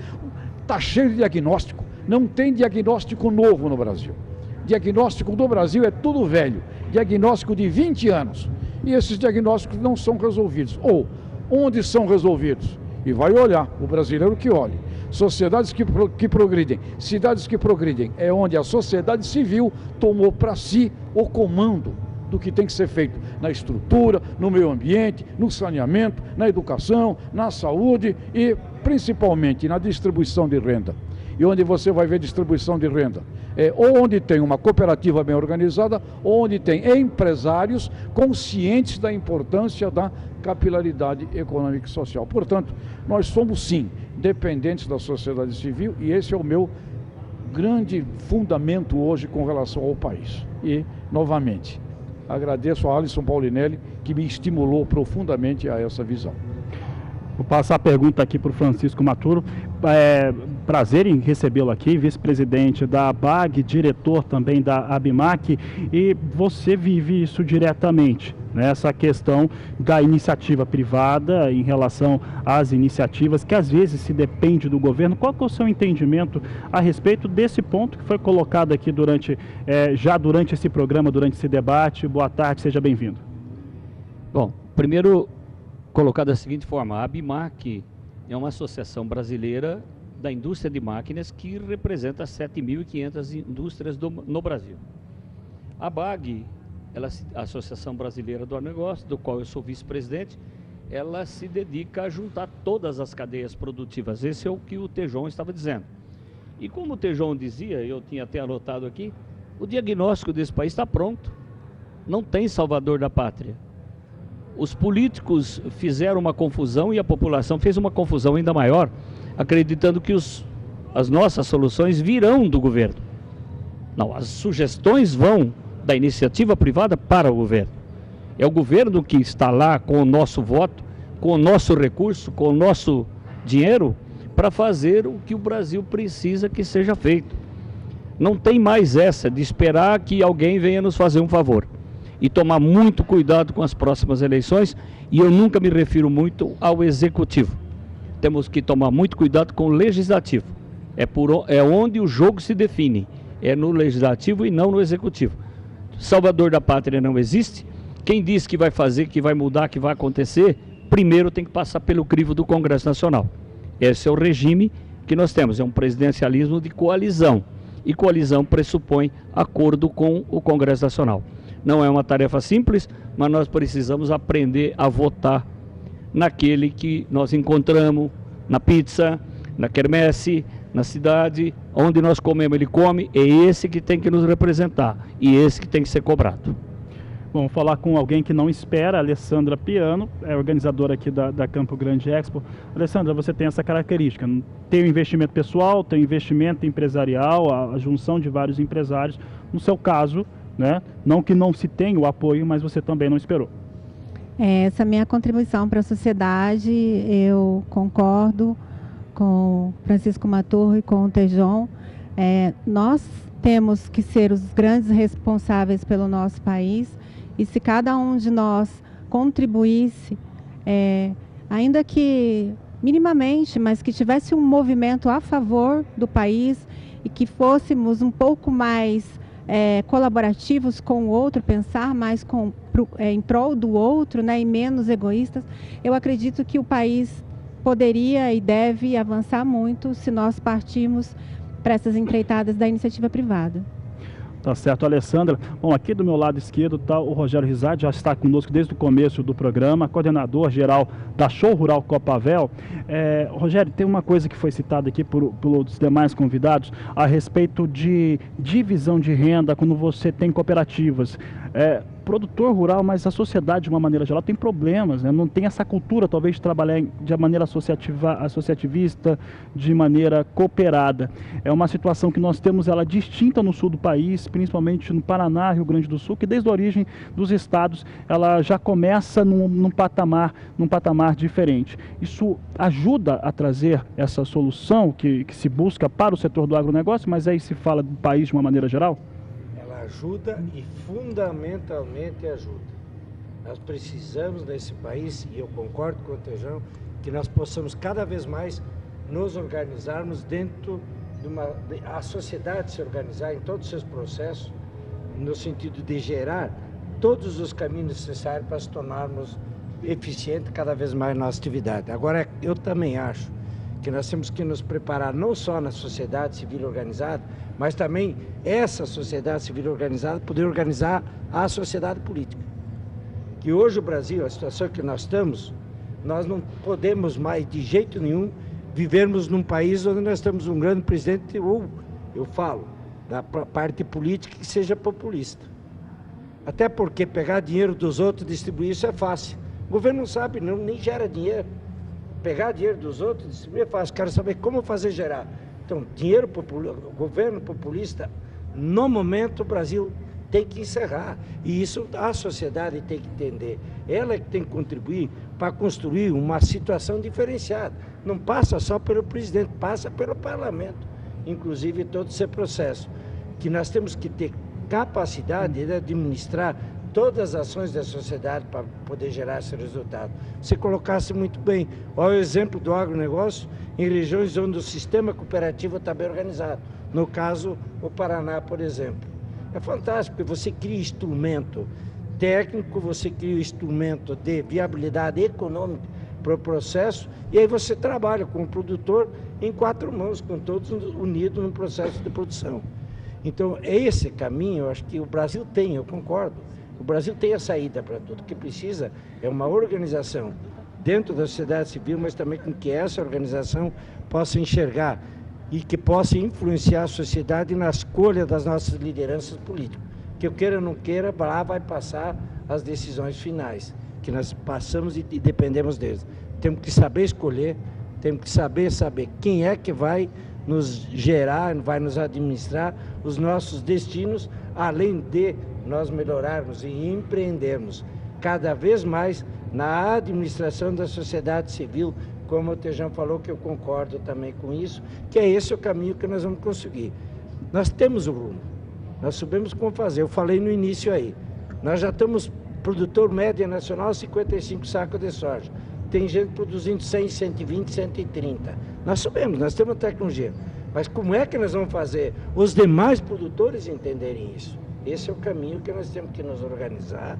está cheio de diagnóstico. Não tem diagnóstico novo no Brasil. Diagnóstico do Brasil é tudo velho, diagnóstico de 20 anos, e esses diagnósticos não são resolvidos. Ou, onde são resolvidos? E vai olhar, o brasileiro que olhe. Sociedades que progridem, cidades que progridem, é onde a sociedade civil tomou para si o comando do que tem que ser feito na estrutura, no meio ambiente, no saneamento, na educação, na saúde e principalmente na distribuição de renda. E onde você vai ver distribuição de renda? ou onde tem uma cooperativa bem organizada, ou onde tem empresários conscientes da importância da capilaridade econômica e social. Portanto, nós somos sim dependentes da sociedade civil e esse é o meu grande fundamento hoje com relação ao país. E, novamente, agradeço a Alisson Paulinelli, que me estimulou profundamente a essa visão. Vou passar a pergunta aqui para o Francisco Maturo. Prazer em recebê-lo aqui, vice-presidente da ABAG, diretor também da ABIMAC, e você vive isso diretamente, né? Essa questão da iniciativa privada em relação às iniciativas, que às vezes se depende do governo. Qual que é o seu entendimento a respeito desse ponto que foi colocado aqui já durante esse programa, durante esse debate? Boa tarde, seja bem-vindo. Bom, primeiro colocar da seguinte forma: a ABIMAC é uma associação brasileira da indústria de máquinas que representa 7.500 indústrias no Brasil. A ABAG, a Associação Brasileira do Agronegócio, do qual eu sou vice-presidente, ela se dedica a juntar todas as cadeias produtivas. Esse é o que o Tejon estava dizendo. E como o Tejon dizia, eu tinha até anotado aqui, o diagnóstico desse país está pronto. Não tem salvador da pátria. Os políticos fizeram uma confusão e a população fez uma confusão ainda maior, acreditando que as nossas soluções virão do governo. Não, as sugestões vão da iniciativa privada para o governo. É o governo que está lá com o nosso voto, com o nosso recurso, com o nosso dinheiro, para fazer o que o Brasil precisa que seja feito. Não tem mais essa de esperar que alguém venha nos fazer um favor. E tomar muito cuidado com as próximas eleições, e eu nunca me refiro muito ao executivo. Temos que tomar muito cuidado com o legislativo. É onde o jogo se define, é no legislativo e não no executivo. Salvador da pátria não existe. Quem diz que vai fazer, que vai mudar, que vai acontecer, primeiro tem que passar pelo crivo do Congresso Nacional. Esse é o regime que nós temos, é um presidencialismo de coalizão. E coalizão pressupõe acordo com o Congresso Nacional. Não é uma tarefa simples, mas nós precisamos aprender a votar naquele que nós encontramos na pizza, na quermesse, na cidade, onde nós comemos, ele come, é esse que tem que nos representar e esse que tem que ser cobrado. Bom, vou falar com alguém que não espera, a Alessandra Piano, é organizadora aqui da Campo Grande Expo. Alessandra, você tem essa característica, tem o investimento pessoal, tem o investimento empresarial, a junção de vários empresários. No seu caso, né, não que não se tenha o apoio, mas você também não esperou. Essa minha contribuição para a sociedade, eu concordo com o Francisco Maturo e com o Tejon. Nós temos que ser os grandes responsáveis pelo nosso país, e se cada um de nós contribuísse, ainda que minimamente, mas que tivesse um movimento a favor do país e que fôssemos um pouco mais colaborativos com o outro, pensar mais em prol do outro, né, e menos egoístas, eu acredito que o país poderia e deve avançar muito se nós partirmos para essas empreitadas da iniciativa privada. Tá certo, Alessandra. Bom, aqui do meu lado esquerdo está o Rogério Rizardi, já está conosco desde o começo do programa, coordenador geral da Show Rural Copavel. Rogério, tem uma coisa que foi citada aqui pelos demais convidados a respeito de divisão de renda quando você tem cooperativas. Produtor rural, mas a sociedade de uma maneira geral tem problemas, né? Não tem essa cultura talvez de trabalhar de maneira associativista, de maneira cooperada. É uma situação que nós temos ela distinta no sul do país, principalmente no Paraná, Rio Grande do Sul, que desde a origem dos estados ela já começa num patamar diferente. Isso ajuda a trazer essa solução que se busca para o setor do agronegócio, mas aí se fala do país de uma maneira geral? Ajuda e fundamentalmente ajuda. Nós precisamos nesse país, e eu concordo com o Tejão, que nós possamos cada vez mais nos organizarmos dentro a sociedade se organizar em todos os seus processos, no sentido de gerar todos os caminhos necessários para se tornarmos eficientes cada vez mais na nossa atividade. Agora, eu também acho que nós temos que nos preparar não só na sociedade civil organizada, mas também essa sociedade civil organizada poder organizar a sociedade política. Que hoje o Brasil, a situação que nós estamos, nós não podemos mais de jeito nenhum vivermos num país onde nós temos um grande presidente, ou eu falo, da parte política que seja populista. Até porque pegar dinheiro dos outros e distribuir isso é fácil. O governo não sabe, nem gera dinheiro. Pegar dinheiro dos outros e distribuir é fácil. Quero saber como fazer gerar. Então, governo populista, no momento o Brasil tem que encerrar. E isso a sociedade tem que entender. Ela é que tem que contribuir para construir uma situação diferenciada. Não passa só pelo presidente, passa pelo parlamento. Inclusive todo esse processo. Que nós temos que ter capacidade de administrar todas as ações da sociedade para poder gerar esse resultado. Se colocasse muito bem, olha o exemplo do agronegócio em regiões onde o sistema cooperativo está bem organizado. No caso, o Paraná, por exemplo. É fantástico, porque você cria instrumento técnico, você cria instrumento de viabilidade econômica para o processo, e aí você trabalha com o produtor em 4 mãos, com todos unidos no processo de produção. Então, esse caminho, eu acho que o Brasil tem, eu concordo. O Brasil tem a saída para tudo. O que precisa é uma organização dentro da sociedade civil, mas também com que essa organização possa enxergar e que possa influenciar a sociedade na escolha das nossas lideranças políticas. Que eu queira ou não queira, lá vai passar as decisões finais, que nós passamos e dependemos deles. Temos que saber escolher, temos que saber quem é que vai nos gerar, vai nos administrar os nossos destinos, além de nós melhorarmos e empreendermos cada vez mais na administração da sociedade civil, como o Tejão falou, que eu concordo também com isso, que é esse o caminho que nós vamos conseguir. Nós temos o rumo, nós sabemos como fazer, eu falei no início aí, nós já estamos, produtor média nacional, 55 sacos de soja, tem gente produzindo 100, 120, 130, nós sabemos, nós temos tecnologia, mas como é que nós vamos fazer os demais produtores entenderem isso? Esse é o caminho que nós temos que nos organizar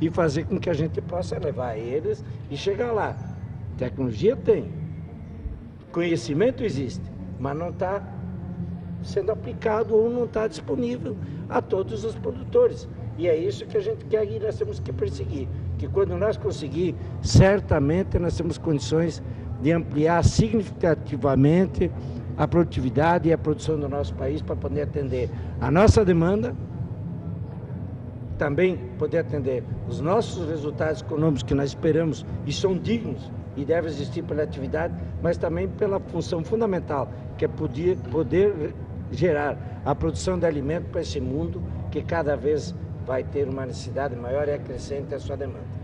e fazer com que a gente possa levar eles e chegar lá. Tecnologia tem, conhecimento existe, mas não está sendo aplicado ou não está disponível a todos os produtores. E é isso que a gente quer e nós temos que perseguir. Que quando nós conseguir, certamente nós temos condições de ampliar significativamente a produtividade e a produção do nosso país para poder atender a nossa demanda, também poder atender os nossos resultados econômicos que nós esperamos e são dignos e devem existir pela atividade, mas também pela função fundamental, que é poder gerar a produção de alimento para esse mundo que cada vez vai ter uma necessidade maior e acrescente a sua demanda.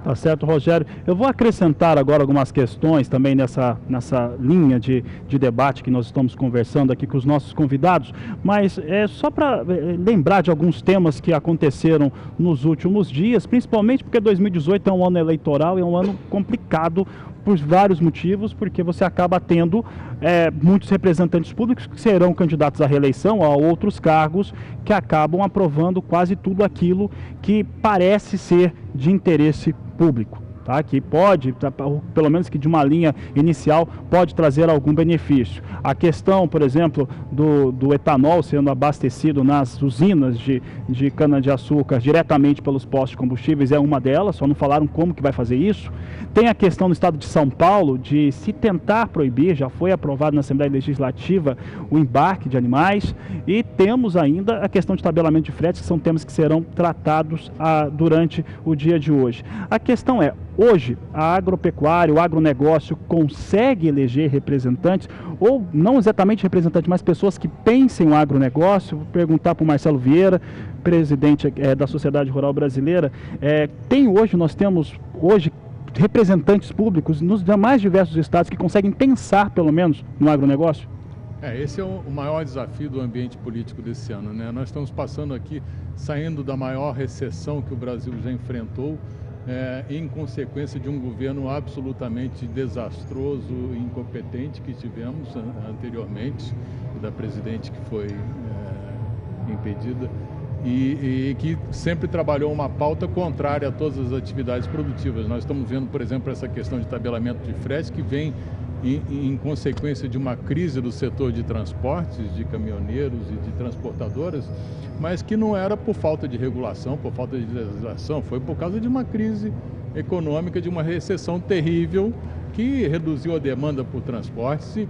Tá certo, Rogério. Eu vou acrescentar agora algumas questões também nessa linha de debate que nós estamos conversando aqui com os nossos convidados, mas é só para lembrar de alguns temas que aconteceram nos últimos dias, principalmente porque 2018 é um ano eleitoral, é um ano complicado por vários motivos, porque você acaba tendo muitos representantes públicos que serão candidatos à reeleição a outros cargos que acabam aprovando quase tudo aquilo que parece ser de interesse público, tá? Que pode, pelo menos que de uma linha inicial, pode trazer algum benefício. A questão, por exemplo, do etanol sendo abastecido nas usinas de cana-de-açúcar diretamente pelos postos de combustíveis é uma delas, só não falaram como que vai fazer isso. Tem a questão no estado de São Paulo de se tentar proibir, já foi aprovado na Assembleia Legislativa, o embarque de animais, e temos ainda a questão de tabelamento de fretes, que são temas que serão tratados durante o dia de hoje. A questão é, hoje a agropecuária, o agronegócio consegue eleger representantes, ou não exatamente representantes, mas pessoas que pensem o agronegócio? Vou perguntar para o Marcelo Vieira, presidente da Sociedade Rural Brasileira, nós temos hoje representantes públicos nos mais diversos estados que conseguem pensar, pelo menos, no agronegócio? Esse é o maior desafio do ambiente político desse ano, né? Nós estamos passando aqui, saindo da maior recessão que o Brasil já enfrentou, em consequência de um governo absolutamente desastroso e incompetente que tivemos anteriormente, da presidente que foi impedida, e que sempre trabalhou uma pauta contrária a todas as atividades produtivas. Nós estamos vendo, por exemplo, essa questão de tabelamento de frete que vem em consequência de uma crise do setor de transportes, de caminhoneiros e de transportadoras, mas que não era por falta de regulação, por falta de legislação, foi por causa de uma crise econômica, de uma recessão terrível que reduziu a demanda por transportes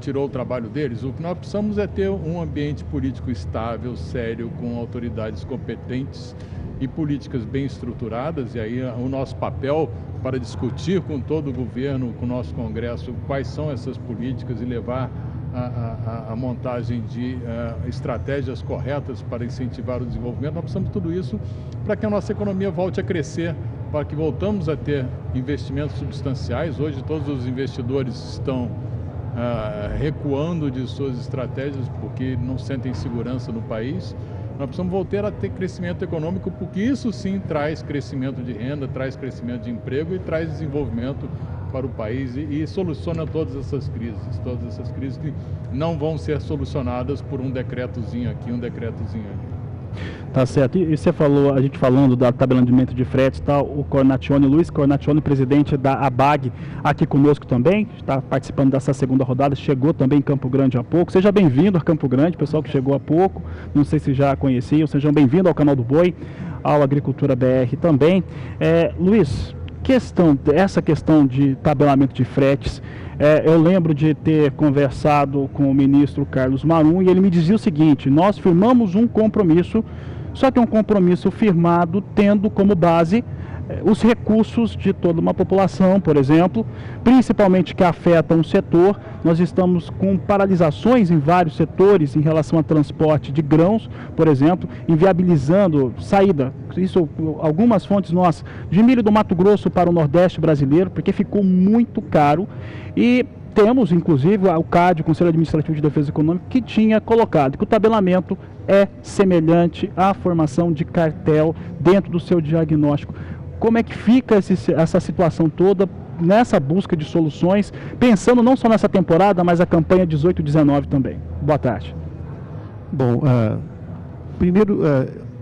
tirou o trabalho deles. O que nós precisamos é ter um ambiente político estável, sério, com autoridades competentes e políticas bem estruturadas, e aí o nosso papel para discutir com todo o governo, com o nosso Congresso, quais são essas políticas e levar a montagem de estratégias corretas para incentivar o desenvolvimento. Nós precisamos de tudo isso para que a nossa economia volte a crescer, para que voltamos a ter investimentos substanciais. Hoje todos os investidores estão recuando de suas estratégias porque não sentem segurança no país. Nós precisamos voltar a ter crescimento econômico, porque isso sim traz crescimento de renda, traz crescimento de emprego e traz desenvolvimento para o país e soluciona todas essas crises que não vão ser solucionadas por um decretozinho aqui, um decretozinho ali. Tá certo. E você falou, a gente falando do tabelamento de fretes, tá, o Cornaccione, Luiz Cornaccione, presidente da ABAG, aqui conosco também, está participando dessa segunda rodada, chegou também em Campo Grande há pouco. Seja bem-vindo a Campo Grande, pessoal que chegou há pouco, não sei se já conheciam, sejam bem-vindos ao canal do Boi, ao Agricultura BR também. Luiz, essa questão de tabelamento de fretes, eu lembro de ter conversado com o ministro Carlos Marum e ele me dizia o seguinte: nós firmamos um compromisso, só que é um compromisso firmado tendo como base os recursos de toda uma população, por exemplo, principalmente que afetam um setor. Nós estamos com paralisações em vários setores em relação a transporte de grãos, por exemplo, inviabilizando saída, isso algumas fontes nossas, de milho do Mato Grosso para o Nordeste brasileiro, porque ficou muito caro. E temos, inclusive, o CAD, o Conselho Administrativo de Defesa Econômica, que tinha colocado que o tabelamento é semelhante à formação de cartel dentro do seu diagnóstico. Como é que fica essa situação toda nessa busca de soluções, pensando não só nessa temporada, mas a campanha 18-19 também? Boa tarde. Bom, primeiro,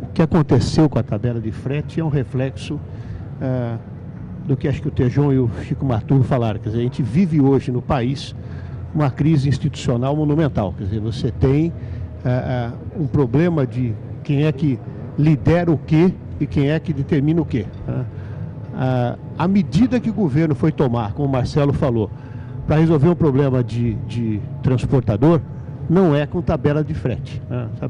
o que aconteceu com a tabela de frete é um reflexo do que acho que o Tejon e o Chico Marturo falaram. Quer dizer, a gente vive hoje no país uma crise institucional monumental. Quer dizer, você tem um problema de quem é que lidera o quê e quem é que determina o quê. A medida que o governo foi tomar, como o Marcelo falou, para resolver um problema de transportador, não é com tabela de frete.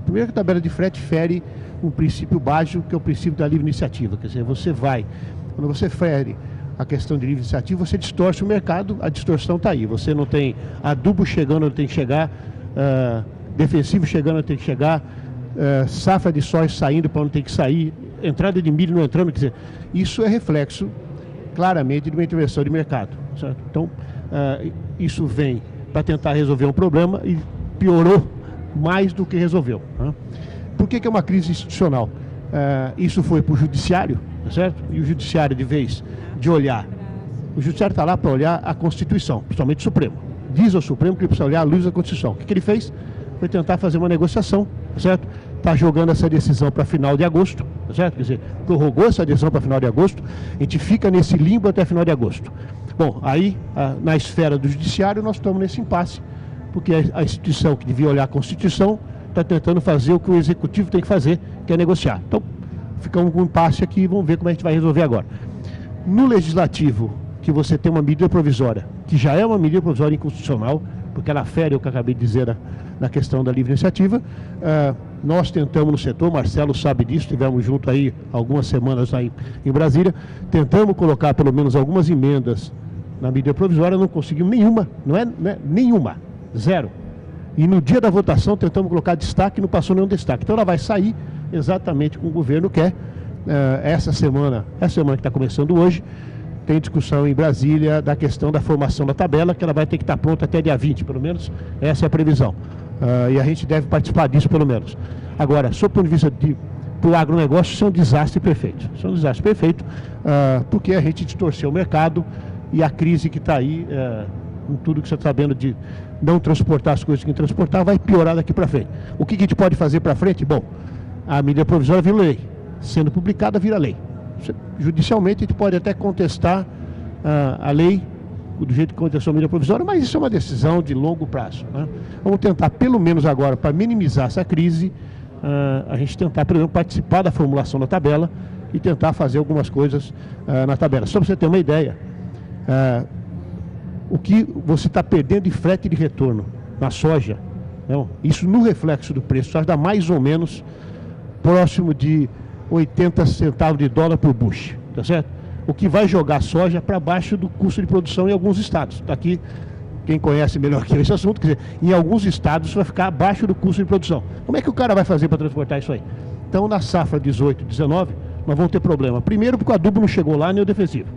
Primeiro que a tabela de frete fere um princípio básico, que é o princípio da livre iniciativa. Quer dizer, quando você fere a questão de livre iniciativa, você distorce o mercado, a distorção está aí. Você não tem adubo chegando onde tem que chegar, defensivo chegando onde tem que chegar, safra de soja saindo para onde tem que sair, entrada de milho não entrando. Quer dizer, isso é reflexo claramente de uma intervenção de mercado, certo? Então, isso vem para tentar resolver um problema e piorou mais do que resolveu. Por que é uma crise institucional? Isso foi para o judiciário, certo? E o judiciário, de vez de olhar, o judiciário está lá para olhar a Constituição, principalmente o Supremo. Diz ao Supremo que ele precisa olhar a luz da Constituição. O que ele fez? Foi tentar fazer uma negociação, certo? Está jogando essa decisão para final de agosto, certo? Quer dizer, prorrogou essa decisão para final de agosto, a gente fica nesse limbo até final de agosto. Bom, aí, na esfera do judiciário, nós estamos nesse impasse, porque a instituição que devia olhar a Constituição está tentando fazer o que o Executivo tem que fazer, que é negociar. Então, ficamos com um impasse aqui e vamos ver como a gente vai resolver agora. No Legislativo, que você tem uma medida provisória, que já é uma medida provisória inconstitucional, porque ela fere o que eu acabei de dizer na questão da livre iniciativa, nós tentamos no setor, Marcelo sabe disso, estivemos junto aí algumas semanas lá em Brasília, tentamos colocar pelo menos algumas emendas na medida provisória, não conseguimos nenhuma, não é nenhuma, zero. E no dia da votação tentamos colocar destaque, não passou nenhum destaque. Então ela vai sair exatamente como o governo quer. Essa semana que está começando hoje, tem discussão em Brasília da questão da formação da tabela, que ela vai ter que estar pronta até dia 20, pelo menos essa é a previsão. E a gente deve participar disso, pelo menos. Agora, sob o ponto de vista para o agronegócio, isso é um desastre perfeito. Isso é um desastre perfeito, porque a gente distorceu o mercado e a crise que está aí, com tudo que você está sabendo de não transportar as coisas que tem que transportar, vai piorar daqui para frente. O que a gente pode fazer para frente? Bom, a medida provisória vira lei. Sendo publicada, vira lei. Judicialmente, a gente pode até contestar a lei do jeito que aconteceu a medida provisória, mas isso é uma decisão de longo prazo. Vamos tentar, pelo menos agora, para minimizar essa crise, a gente tentar, pelo menos, participar da formulação da tabela e tentar fazer algumas coisas na tabela. Só para você ter uma ideia, o que você está perdendo de frete de retorno na soja, não, isso no reflexo do preço, soja dá mais ou menos próximo de 80 centavos de dólar por bushel, tá certo? O que vai jogar a soja para baixo do custo de produção em alguns estados. Aqui, quem conhece melhor que eu esse assunto, quer dizer, em alguns estados vai ficar abaixo do custo de produção. Como é que o cara vai fazer para transportar isso aí? Então, na safra 18, 19, nós vamos ter problema. Primeiro, porque o adubo não chegou lá, nem o defensivo.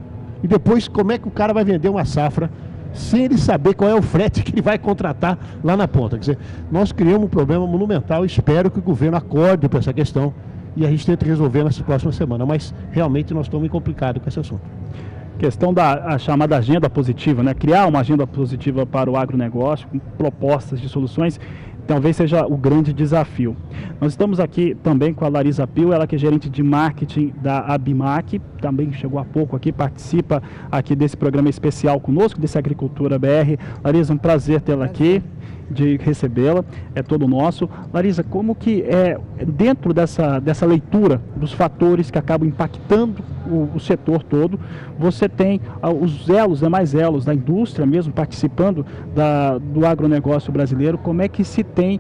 E depois, como é que o cara vai vender uma safra sem ele saber qual é o frete que ele vai contratar lá na ponta? Quer dizer, nós criamos um problema monumental. Espero que o governo acorde para essa questão e a gente tente resolver nessa próxima semana. Mas, realmente, nós estamos complicados com esse assunto. Questão da chamada agenda positiva, né? Criar uma agenda positiva para o agronegócio, com propostas de soluções, talvez seja o grande desafio. Nós estamos aqui também com a Larisa Pio, ela que é gerente de marketing da Abimac, também chegou há pouco aqui, participa aqui desse programa especial conosco, desse Agricultura BR. Larisa, um prazer tê-la aqui, de recebê-la, é todo nosso. Larisa, como que dentro dessa leitura dos fatores que acabam impactando o setor todo, você tem os elos, demais elos da indústria mesmo participando do agronegócio brasileiro, como é que se tem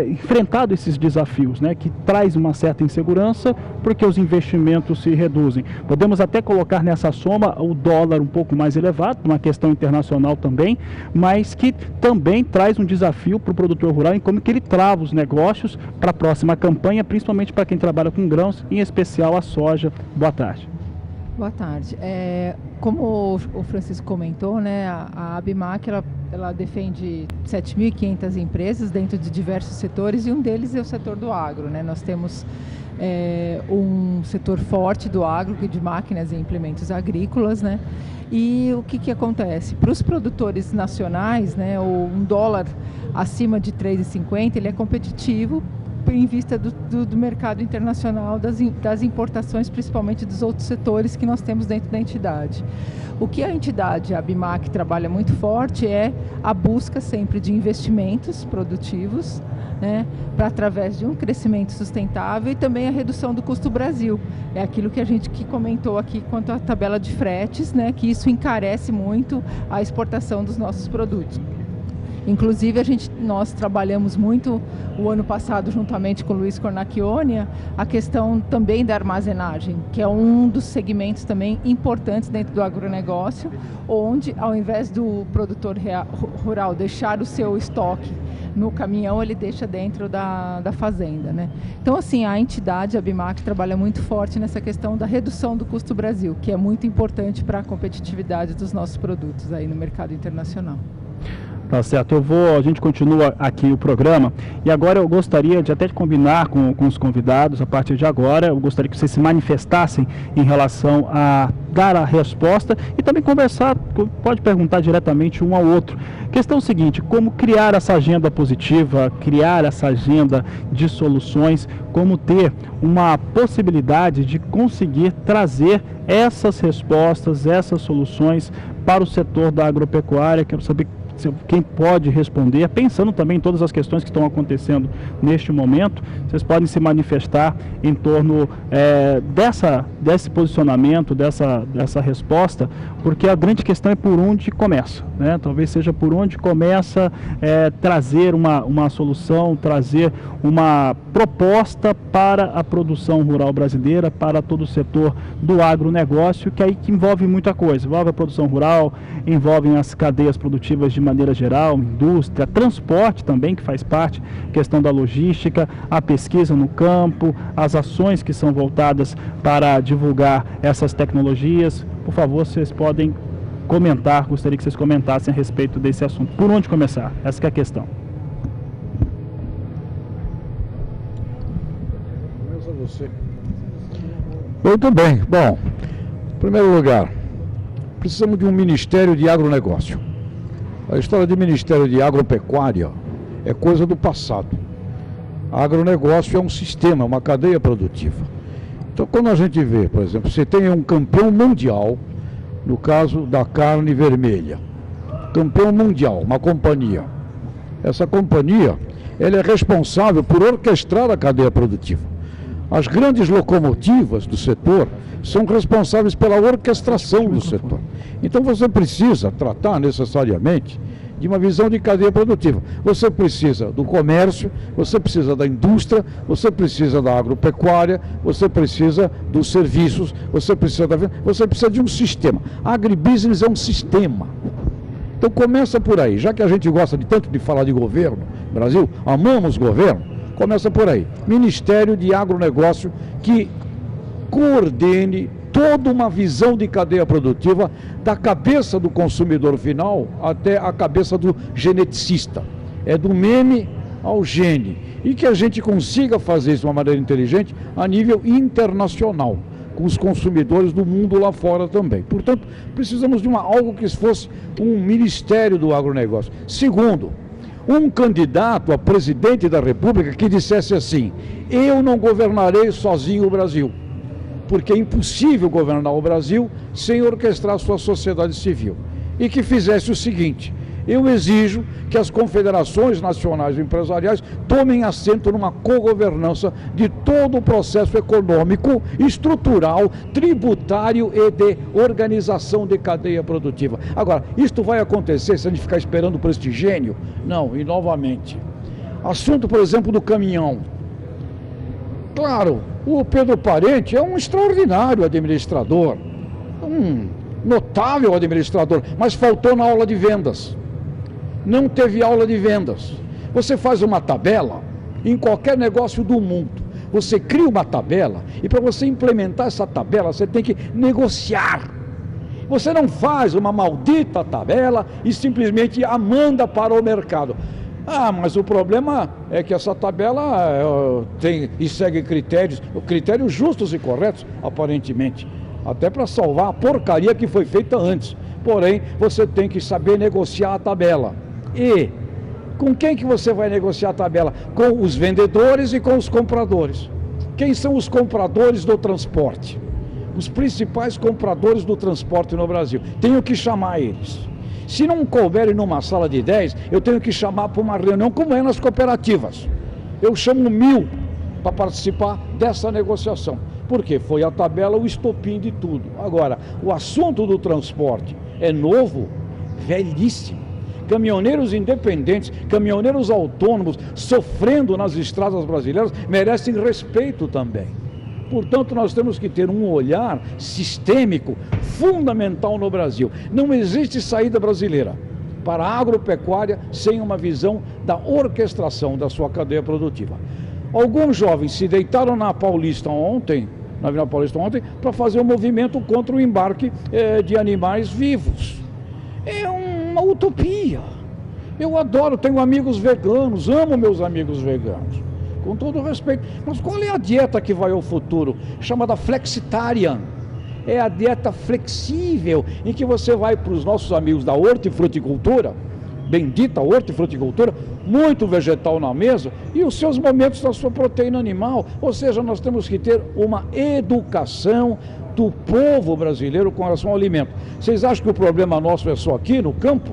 enfrentado esses desafios, né, que traz uma certa insegurança porque os investimentos se reduzem. Podemos até colocar nessa soma o dólar um pouco mais elevado, uma questão internacional também, mas que também traz um desafio para o produtor rural em como que ele trava os negócios para a próxima campanha, principalmente para quem trabalha com grãos, em especial a soja. Boa tarde. Boa tarde. Como o Francisco comentou, né, a Abimac ela defende 7.500 empresas dentro de diversos setores e um deles é o setor do agro, né? Nós temos um setor forte do agro, de máquinas e implementos agrícolas, né? E o que acontece? Para os produtores nacionais, né, um dólar acima de 3,50, ele é competitivo em vista do mercado internacional, das importações, principalmente dos outros setores que nós temos dentro da entidade. O que a entidade, a Abimac, trabalha muito forte é a busca sempre de investimentos produtivos, né, para através de um crescimento sustentável e também a redução do custo Brasil. É aquilo que a gente comentou aqui quanto à tabela de fretes, né, que isso encarece muito a exportação dos nossos produtos. Inclusive, nós trabalhamos muito o ano passado, juntamente com o Luiz Cornacchione, a questão também da armazenagem, que é um dos segmentos também importantes dentro do agronegócio, onde, ao invés do produtor rural deixar o seu estoque no caminhão, ele deixa dentro da fazenda, né? Então, assim, a entidade, a Abimac, trabalha muito forte nessa questão da redução do custo Brasil, que é muito importante para a competitividade dos nossos produtos aí no mercado internacional. Tá certo, a gente continua aqui o programa e agora eu gostaria de até combinar com os convidados, a partir de agora, eu gostaria que vocês se manifestassem em relação a dar a resposta e também conversar, pode perguntar diretamente um ao outro. Questão seguinte, como criar essa agenda positiva, criar essa agenda de soluções, como ter uma possibilidade de conseguir trazer essas respostas, essas soluções para o setor da agropecuária. Quero saber quem pode responder, pensando também em todas as questões que estão acontecendo neste momento. Vocês podem se manifestar em torno desse posicionamento, dessa resposta, porque a grande questão é por onde começa, né? Talvez seja por onde começa trazer uma solução, trazer uma proposta para a produção rural brasileira, para todo o setor do agronegócio, que envolve muita coisa, envolve a produção rural, envolve as cadeias produtivas de maneira geral, indústria, transporte também, que faz parte, questão da logística, a pesquisa no campo, as ações que são voltadas para divulgar essas tecnologias. Por favor, vocês podem comentar, gostaria que vocês comentassem a respeito desse assunto. Por onde começar? Essa que é a questão. Começa você. Muito bem. Bom, em primeiro lugar, precisamos de um Ministério de Agronegócio. A história de Ministério de Agropecuária é coisa do passado. Agronegócio é um sistema, uma cadeia produtiva. Então, quando a gente vê, por exemplo, você tem um campeão mundial, no caso da carne vermelha, campeão mundial, uma companhia. Essa companhia, ela é responsável por orquestrar a cadeia produtiva. As grandes locomotivas do setor são responsáveis pela orquestração do setor. Então você precisa tratar necessariamente de uma visão de cadeia produtiva. Você precisa do comércio, você precisa da indústria, você precisa da agropecuária, você precisa dos serviços, você precisa de um sistema. Agribusiness é um sistema. Então começa por aí. Já que a gente gosta tanto de falar de governo, Brasil, amamos governo, começa por aí. Ministério de Agronegócio que coordene toda uma visão de cadeia produtiva, da cabeça do consumidor final até a cabeça do geneticista. É do meme ao gene. E que a gente consiga fazer isso de uma maneira inteligente a nível internacional, com os consumidores do mundo lá fora também. Portanto, precisamos de algo que fosse um ministério do agronegócio. Segundo, um candidato a presidente da República que dissesse assim: eu não governarei sozinho o Brasil, porque é impossível governar o Brasil sem orquestrar sua sociedade civil. E que fizesse o seguinte: eu exijo que as confederações nacionais empresariais tomem assento numa cogovernança de todo o processo econômico, estrutural, tributário e de organização de cadeia produtiva. Agora, isto vai acontecer se a gente ficar esperando por este gênio? Não, e novamente. Assunto, por exemplo, do caminhão. Claro, o Pedro Parente é um extraordinário administrador, um notável administrador, mas faltou na aula de vendas. Não teve aula de vendas. Você faz uma tabela em qualquer negócio do mundo. Você cria uma tabela e para você implementar essa tabela você tem que negociar. Você não faz uma maldita tabela e simplesmente a manda para o mercado. Ah, mas o problema é que essa tabela tem e segue critérios justos e corretos, aparentemente, até para salvar a porcaria que foi feita antes. Porém, você tem que saber negociar a tabela. E com quem que você vai negociar a tabela? Com os vendedores e com os compradores. Quem são os compradores do transporte? Os principais compradores do transporte no Brasil. Tenho que chamar eles. Se não couberem numa sala de 10, eu tenho que chamar para uma reunião, como é nas cooperativas. Eu chamo 1000 para participar dessa negociação. Porque foi a tabela o estopim de tudo. Agora, o assunto do transporte é novo, velhíssimo. Caminhoneiros independentes, caminhoneiros autônomos, sofrendo nas estradas brasileiras, merecem respeito também. Portanto, nós temos que ter um olhar sistêmico, fundamental no Brasil. Não existe saída brasileira para a agropecuária sem uma visão da orquestração da sua cadeia produtiva. Alguns jovens se deitaram na Paulista ontem, na Avenida Paulista ontem, para fazer um movimento contra o embarque de animais vivos. É uma utopia. Eu adoro, tenho amigos veganos, amo meus amigos veganos, com todo o respeito. Mas qual é a dieta que vai ao futuro? Chamada flexitarian. É a dieta flexível, em que você vai para os nossos amigos da hortifruticultura, bendita hortifruticultura, muito vegetal na mesa, e os seus momentos da sua proteína animal. Ou seja, nós temos que ter uma educação do povo brasileiro com relação ao alimento. Vocês acham que o problema nosso é só aqui no campo?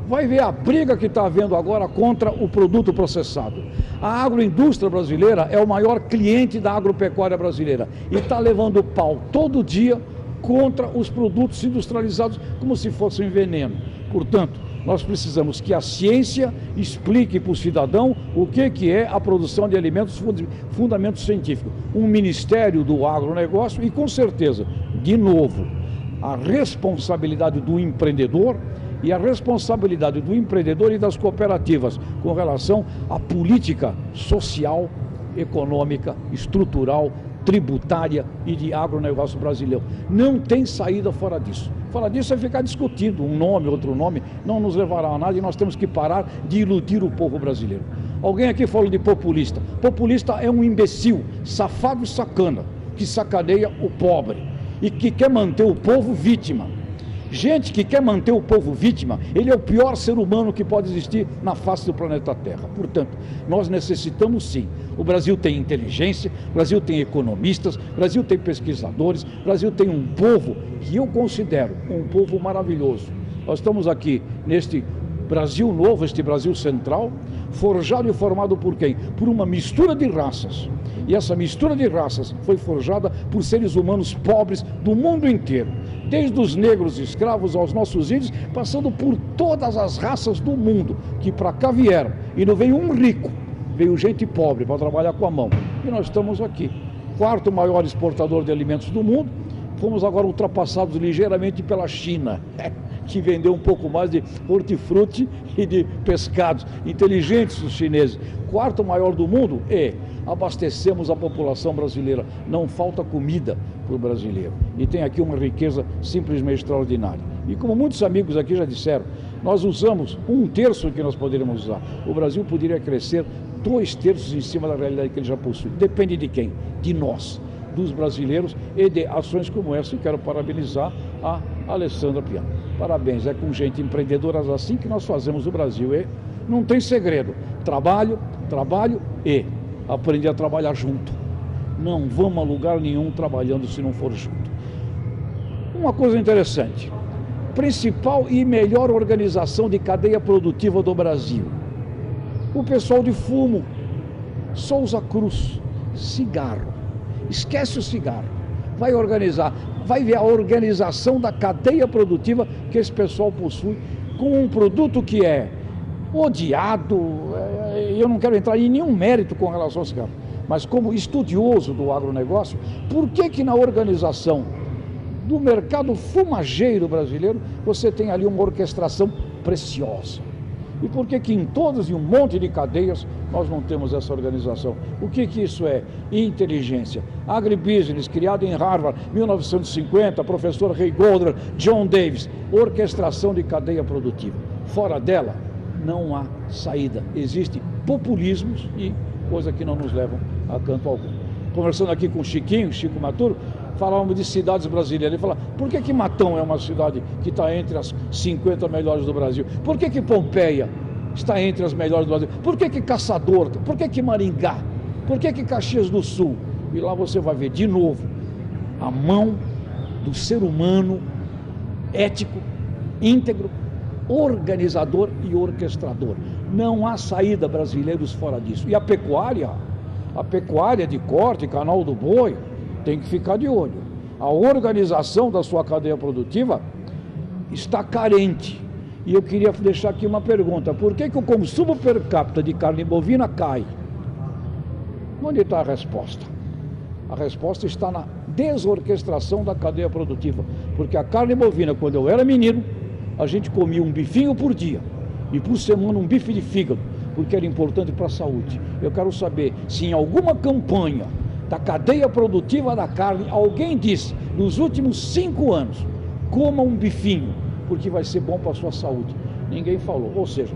Vai ver a briga que está havendo agora contra o produto processado. A agroindústria brasileira é o maior cliente da agropecuária brasileira e está levando pau todo dia contra os produtos industrializados como se fossem veneno. Portanto, nós precisamos que a ciência explique para o cidadão o que é a produção de alimentos, fundamento científico. Um ministério do agronegócio e, com certeza, de novo, a responsabilidade do empreendedor e a responsabilidade do empreendedor e das cooperativas com relação à política social, econômica, estrutural, tributária e de agronegócio brasileiro. Não tem saída fora disso. Fora disso é ficar discutindo um nome, outro nome, não nos levará a nada e nós temos que parar de iludir o povo brasileiro. Alguém aqui falou de populista. Populista é um imbecil, safado e sacana, que sacaneia o pobre e que quer manter o povo vítima. Gente que quer manter o povo vítima, ele é o pior ser humano que pode existir na face do planeta Terra. Portanto, nós necessitamos sim. O Brasil tem inteligência, o Brasil tem economistas, o Brasil tem pesquisadores, o Brasil tem um povo que eu considero um povo maravilhoso. Nós estamos aqui neste Brasil novo, este Brasil central, forjado e formado por quem? Por uma mistura de raças. E essa mistura de raças foi forjada por seres humanos pobres do mundo inteiro. desde os negros escravos aos nossos índios, passando por todas as raças do mundo, que para cá vieram. E não veio um rico, veio gente pobre para trabalhar com a mão. E nós estamos aqui. Quarto maior exportador de alimentos do mundo, fomos agora ultrapassados ligeiramente pela China, que vendeu um pouco mais de hortifruti e de pescados. Inteligentes os chineses. Quarto maior do mundo abastecemos a população brasileira. Não falta comida para o brasileiro. E tem aqui uma riqueza simplesmente extraordinária. E como muitos amigos aqui já disseram, nós usamos 1/3 do que nós poderíamos usar. O Brasil poderia crescer 2/3 em cima da realidade que ele já possui. Depende de quem? De nós, dos brasileiros e de ações como essa. E quero parabenizar a Alessandra Piano. Parabéns, é com gente empreendedora assim que nós fazemos o Brasil. E não tem segredo. Trabalho e aprender a trabalhar junto. Não vamos a lugar nenhum trabalhando se não for junto. Uma coisa interessante. Principal e melhor organização de cadeia produtiva do Brasil. O pessoal de fumo. Souza Cruz. Cigarro. Esquece o cigarro. Vai organizar. Vai ver a organização da cadeia produtiva que esse pessoal possui com um produto que é odiado. Eu não quero entrar em nenhum mérito com relação ao cigarro, mas como estudioso do agronegócio, por que na organização do mercado fumageiro brasileiro você tem ali uma orquestração preciosa? E por que em todas e um monte de cadeias nós não temos essa organização? O que isso é? Inteligência. Agribusiness, criado em Harvard, 1950, professor Ray Goldner, John Davis. Orquestração de cadeia produtiva. Fora dela, não há saída. Existem populismos e coisas que não nos levam a canto algum. Conversando aqui com o Chico Maturo, falávamos de cidades brasileiras. Ele fala, por que Matão é uma cidade que está entre as 50 melhores do Brasil? Por que Pompeia está entre as melhores do Brasil? Por que Caçador? Por que Maringá? Por que Caxias do Sul? E lá você vai ver de novo a mão do ser humano ético, íntegro, organizador e orquestrador. Não há saída, brasileiros, fora disso. E a pecuária de corte, canal do boi, tem que ficar de olho. A organização da sua cadeia produtiva está carente. E eu queria deixar aqui uma pergunta. Por que o consumo per capita de carne bovina cai? Onde está a resposta? A resposta está na desorquestração da cadeia produtiva. Porque a carne bovina, quando eu era menino, a gente comia um bifinho por dia. E por semana um bife de fígado, porque era importante para a saúde. Eu quero saber se em alguma campanha da cadeia produtiva da carne, alguém disse, nos últimos 5 anos, coma um bifinho, porque vai ser bom para a sua saúde. Ninguém falou. Ou seja,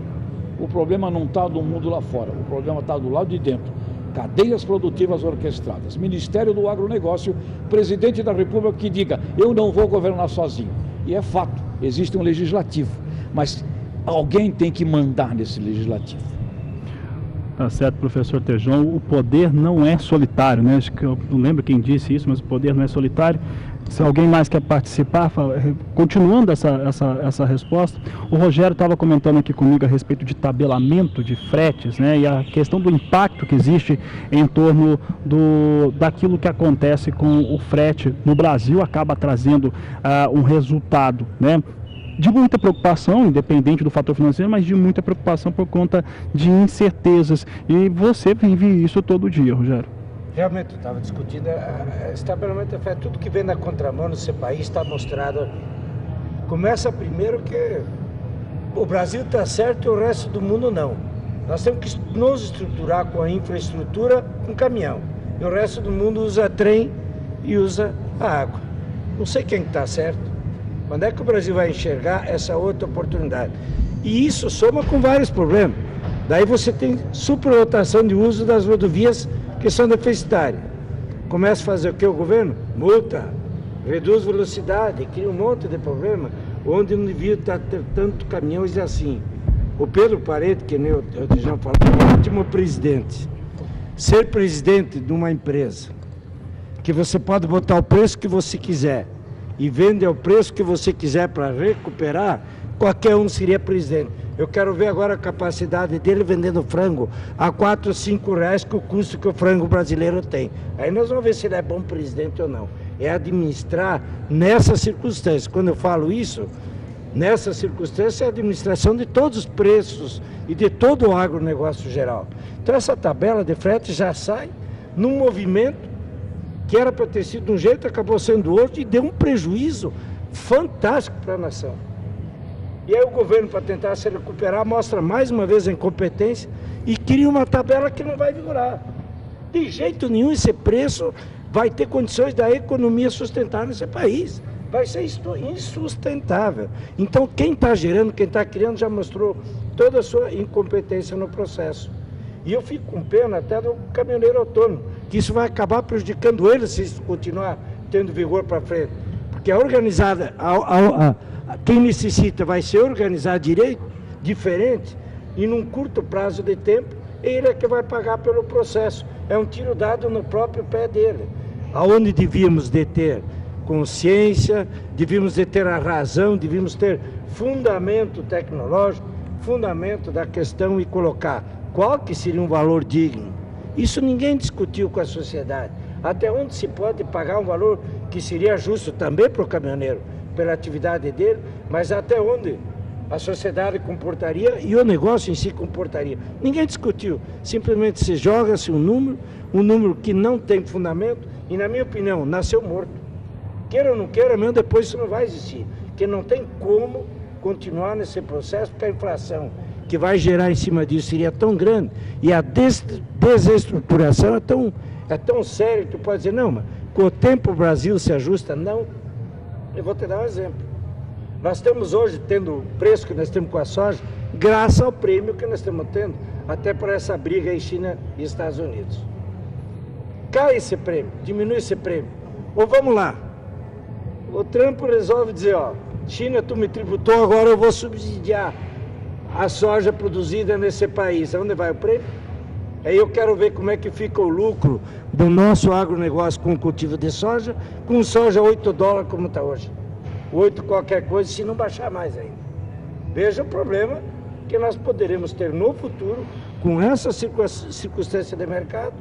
o problema não está do mundo lá fora, o problema está do lado de dentro. Cadeias produtivas orquestradas. Ministério do Agronegócio, presidente da República que diga, eu não vou governar sozinho. E é fato, existe um legislativo, mas alguém tem que mandar nesse legislativo. Tá certo, professor Tejon, o poder não é solitário, né? Acho que eu não lembro quem disse isso, mas o poder não é solitário. Se alguém mais quer participar, continuando essa resposta, o Rogério estava comentando aqui comigo a respeito de tabelamento de fretes, né? E a questão do impacto que existe em torno daquilo que acontece com o frete no Brasil, acaba trazendo um resultado, né? De muita preocupação, independente do fator financeiro, mas de muita preocupação por conta de incertezas. E você vive isso todo dia, Rogério. Realmente, eu estava discutindo, estabelecimento de fé, tudo que vem na contramão nesse país está mostrado. Começa primeiro que o Brasil está certo e o resto do mundo não. Nós temos que nos estruturar com a infraestrutura com caminhão. E o resto do mundo usa trem e usa a água. Não sei quem está certo. Quando é que o Brasil vai enxergar essa outra oportunidade? E isso soma com vários problemas. Daí você tem superlotação de uso das rodovias que são deficitárias. Começa a fazer o que o governo? Multa, reduz velocidade, cria um monte de problema, onde não devia estar tanto caminhões assim. O Pedro Parede, que nem eu já falei, é um ótimo presidente. Ser presidente de uma empresa, que você pode botar o preço que você quiser, e vende ao preço que você quiser para recuperar, qualquer um seria presidente. Eu quero ver agora a capacidade dele vendendo frango a 4 ou 5 reais, que é o custo que o frango brasileiro tem. Aí nós vamos ver se ele é bom presidente ou não. é administrar nessa circunstância. Quando eu falo isso, nessa circunstância é a administração de todos os preços e de todo o agronegócio geral. Então essa tabela de frete já sai num movimento que era para ter sido de um jeito, acabou sendo outro e deu um prejuízo fantástico para a nação. E aí o governo, para tentar se recuperar, mostra mais uma vez a incompetência e cria uma tabela que não vai vigorar. De jeito nenhum esse preço vai ter condições da economia sustentar nesse país. Vai ser insustentável. Então quem está gerando, quem está criando já mostrou toda a sua incompetência no processo. E eu fico com pena até do caminhoneiro autônomo, que isso vai acabar prejudicando ele se isso continuar tendo vigor para frente. Porque a organizada, quem necessita vai ser organizado direito, diferente, e num curto prazo de tempo, ele é que vai pagar pelo processo. É um tiro dado no próprio pé dele. Aonde devíamos de ter consciência, devíamos de ter a razão, devíamos ter fundamento tecnológico, fundamento da questão e colocar qual que seria um valor digno. Isso ninguém discutiu com a sociedade. Até onde se pode pagar um valor que seria justo também para o caminhoneiro, pela atividade dele, mas até onde a sociedade comportaria e o negócio em si comportaria. Ninguém discutiu. Simplesmente se joga-se um número que não tem fundamento e, na minha opinião, nasceu morto. Queira ou não queira, mesmo depois isso não vai existir. Porque não tem como continuar nesse processo, porque a inflação que vai gerar em cima disso seria tão grande e a desestruturação é tão séria que tu pode dizer, não, mas com o tempo o Brasil se ajusta. Não. Eu vou te dar um exemplo. Nós estamos hoje tendo o preço que nós temos com a soja, graças ao prêmio que nós estamos tendo, até por essa briga em China e Estados Unidos. Cai esse prêmio, diminui esse prêmio. Ou vamos lá, o Trump resolve dizer, ó, China, tu me tributou, agora eu vou subsidiar a soja produzida nesse país. Onde vai o prêmio? Aí eu quero ver como é que fica o lucro do nosso agronegócio com o cultivo de soja, com soja $8 como está hoje. 8 qualquer coisa, se não baixar mais ainda. Veja o problema que nós poderemos ter no futuro com essa circunstância de mercado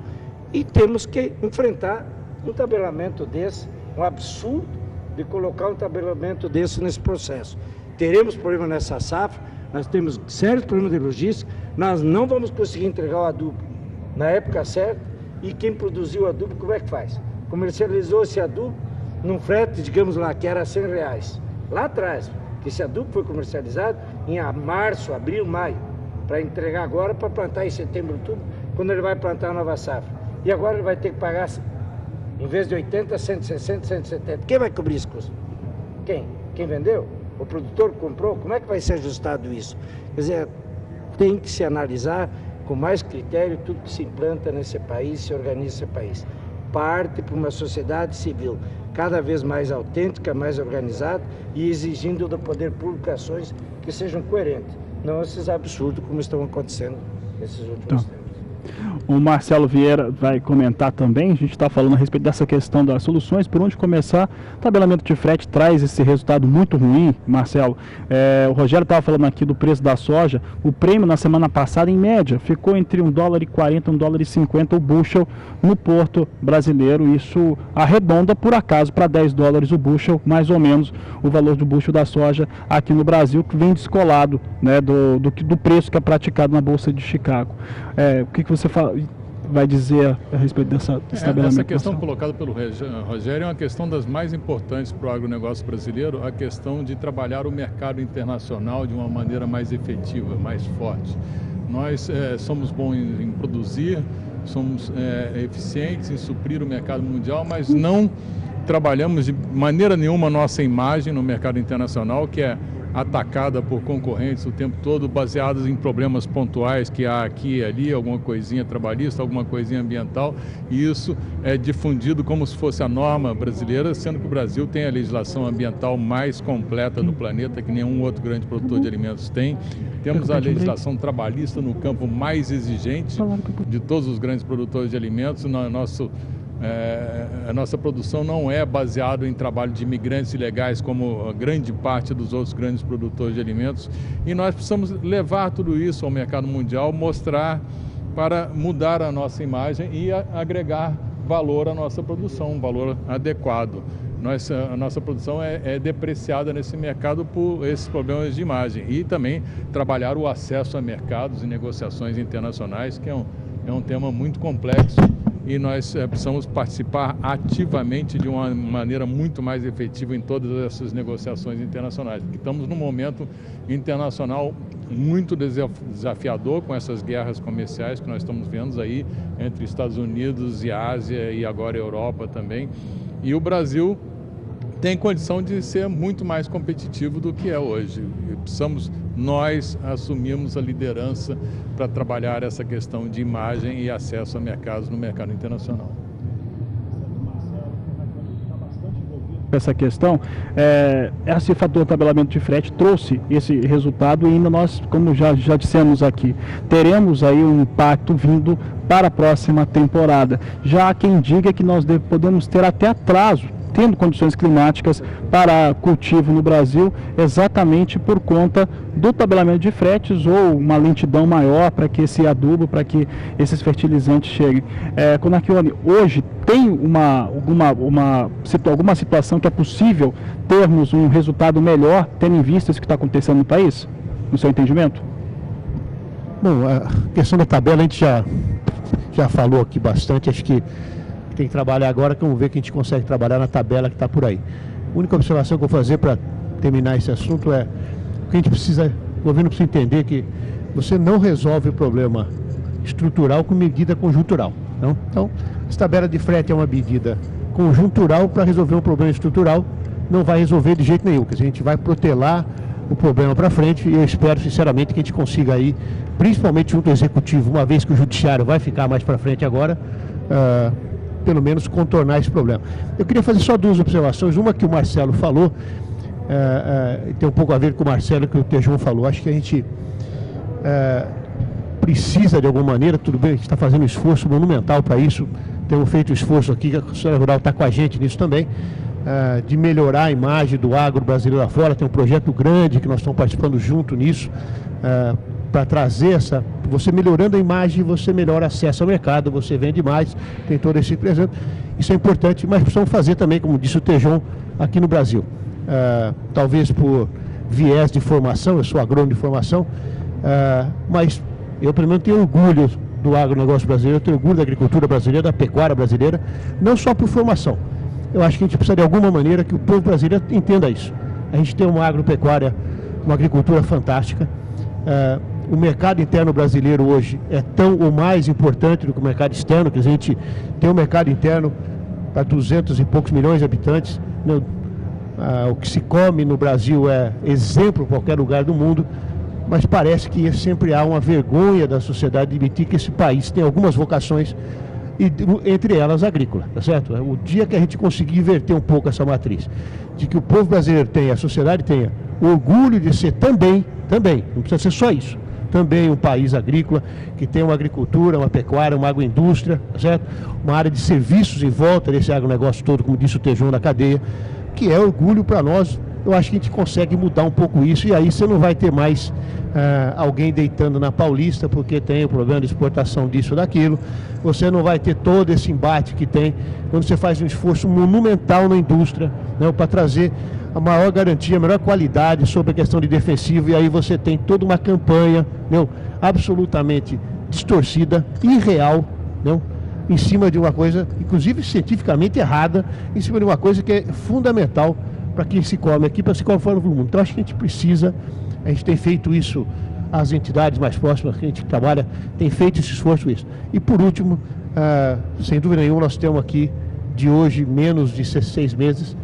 e temos que enfrentar um tabelamento desse, um absurdo de colocar um tabelamento desse nesse processo. Teremos problema nessa safra, nós temos sérios problemas de logística, nós não vamos conseguir entregar o adubo na época certa e quem produziu o adubo, como é que faz? Comercializou esse adubo num frete, digamos lá, que era R$100. Lá atrás, que esse adubo foi comercializado em março, abril, maio, para entregar agora para plantar em setembro, outubro, quando ele vai plantar a nova safra. E agora ele vai ter que pagar, em vez de 80, 160, 170. Quem vai cobrir esse custo? Quem? Quem vendeu? O produtor que comprou? Como é que vai ser ajustado isso? Quer dizer, tem que se analisar com mais critério tudo que se implanta nesse país, se organiza nesse país. Parte para uma sociedade civil cada vez mais autêntica, mais organizada e exigindo do poder público ações que sejam coerentes, não esses absurdos como estão acontecendo nesses últimos tempos. O Marcelo Vieira vai comentar também, a gente está falando a respeito dessa questão das soluções, por onde começar. O tabelamento de frete traz esse resultado muito ruim, Marcelo. O Rogério estava falando aqui do preço da soja, o prêmio na semana passada, em média, ficou entre $1,40 e $1,50 o bushel no porto brasileiro. Isso arredonda, por acaso, para $10 o bushel, mais ou menos o valor do bushel da soja aqui no Brasil, que vem descolado, né, do preço que é praticado na Bolsa de Chicago. O que você vai dizer a respeito desse tabelamento? Essa questão colocada pelo Rogério é uma questão das mais importantes para o agronegócio brasileiro, a questão de trabalhar o mercado internacional de uma maneira mais efetiva, mais forte. Nós somos bons em produzir, somos eficientes em suprir o mercado mundial, mas não trabalhamos de maneira nenhuma a nossa imagem no mercado internacional, que é atacada por concorrentes o tempo todo, baseados em problemas pontuais que há aqui e ali, alguma coisinha trabalhista, alguma coisinha ambiental, e isso é difundido como se fosse a norma brasileira, sendo que o Brasil tem a legislação ambiental mais completa do planeta, que nenhum outro grande produtor de alimentos tem. Temos a legislação trabalhista no campo mais exigente de todos os grandes produtores de alimentos. A nossa produção não é baseada em trabalho de imigrantes ilegais, como a grande parte dos outros grandes produtores de alimentos. E nós precisamos levar tudo isso ao mercado mundial, mostrar para mudar a nossa imagem e agregar valor à nossa produção, um valor adequado. A nossa produção é depreciada nesse mercado por esses problemas de imagem e também trabalhar o acesso a mercados e negociações internacionais, que é um tema muito complexo e nós precisamos participar ativamente de uma maneira muito mais efetiva em todas essas negociações internacionais, porque estamos num momento internacional muito desafiador com essas guerras comerciais que nós estamos vendo aí entre Estados Unidos e Ásia e agora Europa também, e o Brasil tem condição de ser muito mais competitivo do que é hoje. Nós assumirmos a liderança para trabalhar essa questão de imagem e acesso a mercados no mercado internacional. Essa questão, esse fator tabelamento de frete trouxe esse resultado e ainda nós, como já dissemos aqui, teremos aí um impacto vindo para a próxima temporada. Já há quem diga que nós podemos ter até atraso, tendo condições climáticas para cultivo no Brasil, exatamente por conta do tabelamento de fretes ou uma lentidão maior para que esse adubo, para que esses fertilizantes cheguem. Konarchione, hoje tem alguma situação que é possível termos um resultado melhor, tendo em vista isso que está acontecendo no país, no seu entendimento? Bom, a questão da tabela a gente já falou aqui bastante, acho que tem que trabalhar agora, que vamos ver que a gente consegue trabalhar na tabela que está por aí. A única observação que eu vou fazer para terminar esse assunto é que a gente precisa, o governo precisa entender que você não resolve o problema estrutural com medida conjuntural. Não? Então, essa tabela de frete é uma medida conjuntural para resolver um problema estrutural, não vai resolver de jeito nenhum, quer dizer, a gente vai protelar o problema para frente e eu espero sinceramente que a gente consiga aí, principalmente junto ao executivo, uma vez que o judiciário vai ficar mais para frente agora, pelo menos contornar esse problema. Eu queria fazer só duas observações, uma que o Marcelo falou, tem um pouco a ver com o Marcelo que o Tejon falou. Acho que a gente precisa de alguma maneira, tudo bem, a gente está fazendo um esforço monumental para isso, temos feito um esforço aqui, a Sociedade Rural está com a gente nisso também, de melhorar a imagem do agro brasileiro lá fora. Tem um projeto grande que nós estamos participando junto nisso, para trazer você melhorando a imagem, você melhora o acesso ao mercado, você vende mais, tem todo esse presente. Isso é importante, mas precisamos fazer também, como disse o Tejon, aqui no Brasil. Talvez por viés de formação, eu sou agrônomo de formação, mas eu pelo menos tenho orgulho do agronegócio brasileiro, eu tenho orgulho da agricultura brasileira, da pecuária brasileira, não só por formação. Eu acho que a gente precisa de alguma maneira que o povo brasileiro entenda isso. A gente tem uma agropecuária, uma agricultura fantástica. O mercado interno brasileiro hoje é tão ou mais importante do que o mercado externo, que a gente tem um mercado interno para 200 e poucos milhões de habitantes. O que se come no Brasil é exemplo em qualquer lugar do mundo, mas parece que sempre há uma vergonha da sociedade de admitir que esse país tem algumas vocações, e entre elas agrícola, tá certo? O dia que a gente conseguir inverter um pouco essa matriz, de que o povo brasileiro tenha, a sociedade tenha orgulho de ser também, não precisa ser só isso, também um país agrícola, que tem uma agricultura, uma pecuária, uma agroindústria, tá certo? Uma área de serviços em volta desse agronegócio todo, como disse o Tejon, da cadeia, que é orgulho para nós. Eu acho que a gente consegue mudar um pouco isso, e aí você não vai ter mais alguém deitando na Paulista porque tem o problema de exportação disso ou daquilo. Você não vai ter todo esse embate que tem quando você faz um esforço monumental na indústria, né, para trazer a maior garantia, a melhor qualidade sobre a questão de defensivo, e aí você tem toda uma campanha, né, absolutamente distorcida, irreal, né, em cima de uma coisa, inclusive cientificamente errada, em cima de uma coisa que é fundamental para quem se come aqui, para se come fora do mundo. Então acho que a gente precisa, a gente tem feito isso, as entidades mais próximas que a gente trabalha, tem feito esse esforço isso. E por último, sem dúvida nenhuma, nós temos aqui de hoje menos de 6 meses,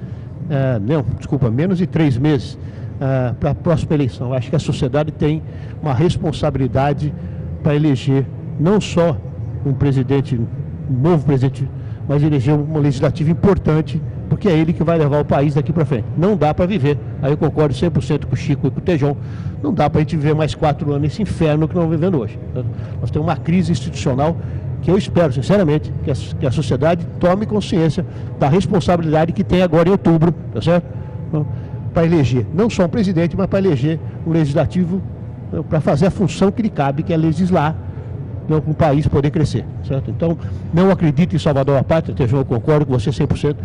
menos de 3 meses para a próxima eleição. Acho que a sociedade tem uma responsabilidade para eleger não só um novo presidente, mas eleger um legislativo importante, porque é ele que vai levar o país daqui para frente. Não dá para viver, aí eu concordo 100% com o Chico e com o Tejon, não dá para a gente viver mais 4 anos nesse inferno que nós estamos vivendo hoje. Nós temos uma crise institucional que eu espero, sinceramente, que a sociedade tome consciência da responsabilidade que tem agora em outubro, tá certo? Para eleger não só um presidente, mas para eleger um legislativo para fazer a função que lhe cabe, que é legislar não, para o país poder crescer, certo? Então, não acredite em Salvador a pátria, Tejão, eu concordo com você 100%, porque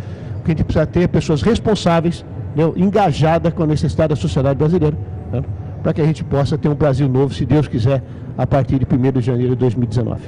a gente precisa ter pessoas responsáveis, né, engajadas com a necessidade da sociedade brasileira, né, para que a gente possa ter um Brasil novo, se Deus quiser, a partir de 1º de janeiro de 2019.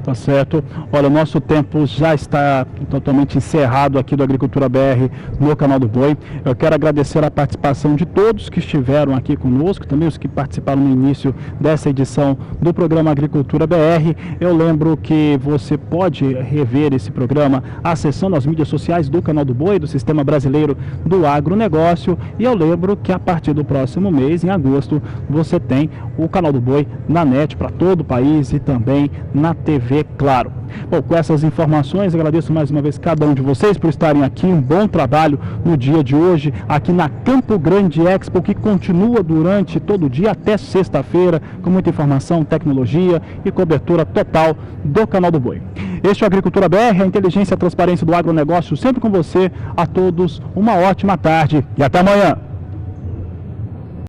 Tá certo. Olha, o nosso tempo já está totalmente encerrado aqui do Agricultura BR no Canal do Boi. Eu quero agradecer a participação de todos que estiveram aqui conosco, também os que participaram no início dessa edição do programa Agricultura BR. Eu lembro que você pode rever esse programa acessando as mídias sociais do Canal do Boi, do Sistema Brasileiro do Agronegócio. E eu lembro que a partir do próximo mês, em agosto, você tem o Canal do Boi na net para todo o país e também na TV. Claro. Bom, com essas informações, agradeço mais uma vez cada um de vocês por estarem aqui. Um bom trabalho no dia de hoje, aqui na Campo Grande Expo, que continua durante todo o dia até sexta-feira, com muita informação, tecnologia e cobertura total do Canal do Boi. Este é o Agricultura BR, a inteligência e a transparência do agronegócio, sempre com você. A todos, uma ótima tarde e até amanhã.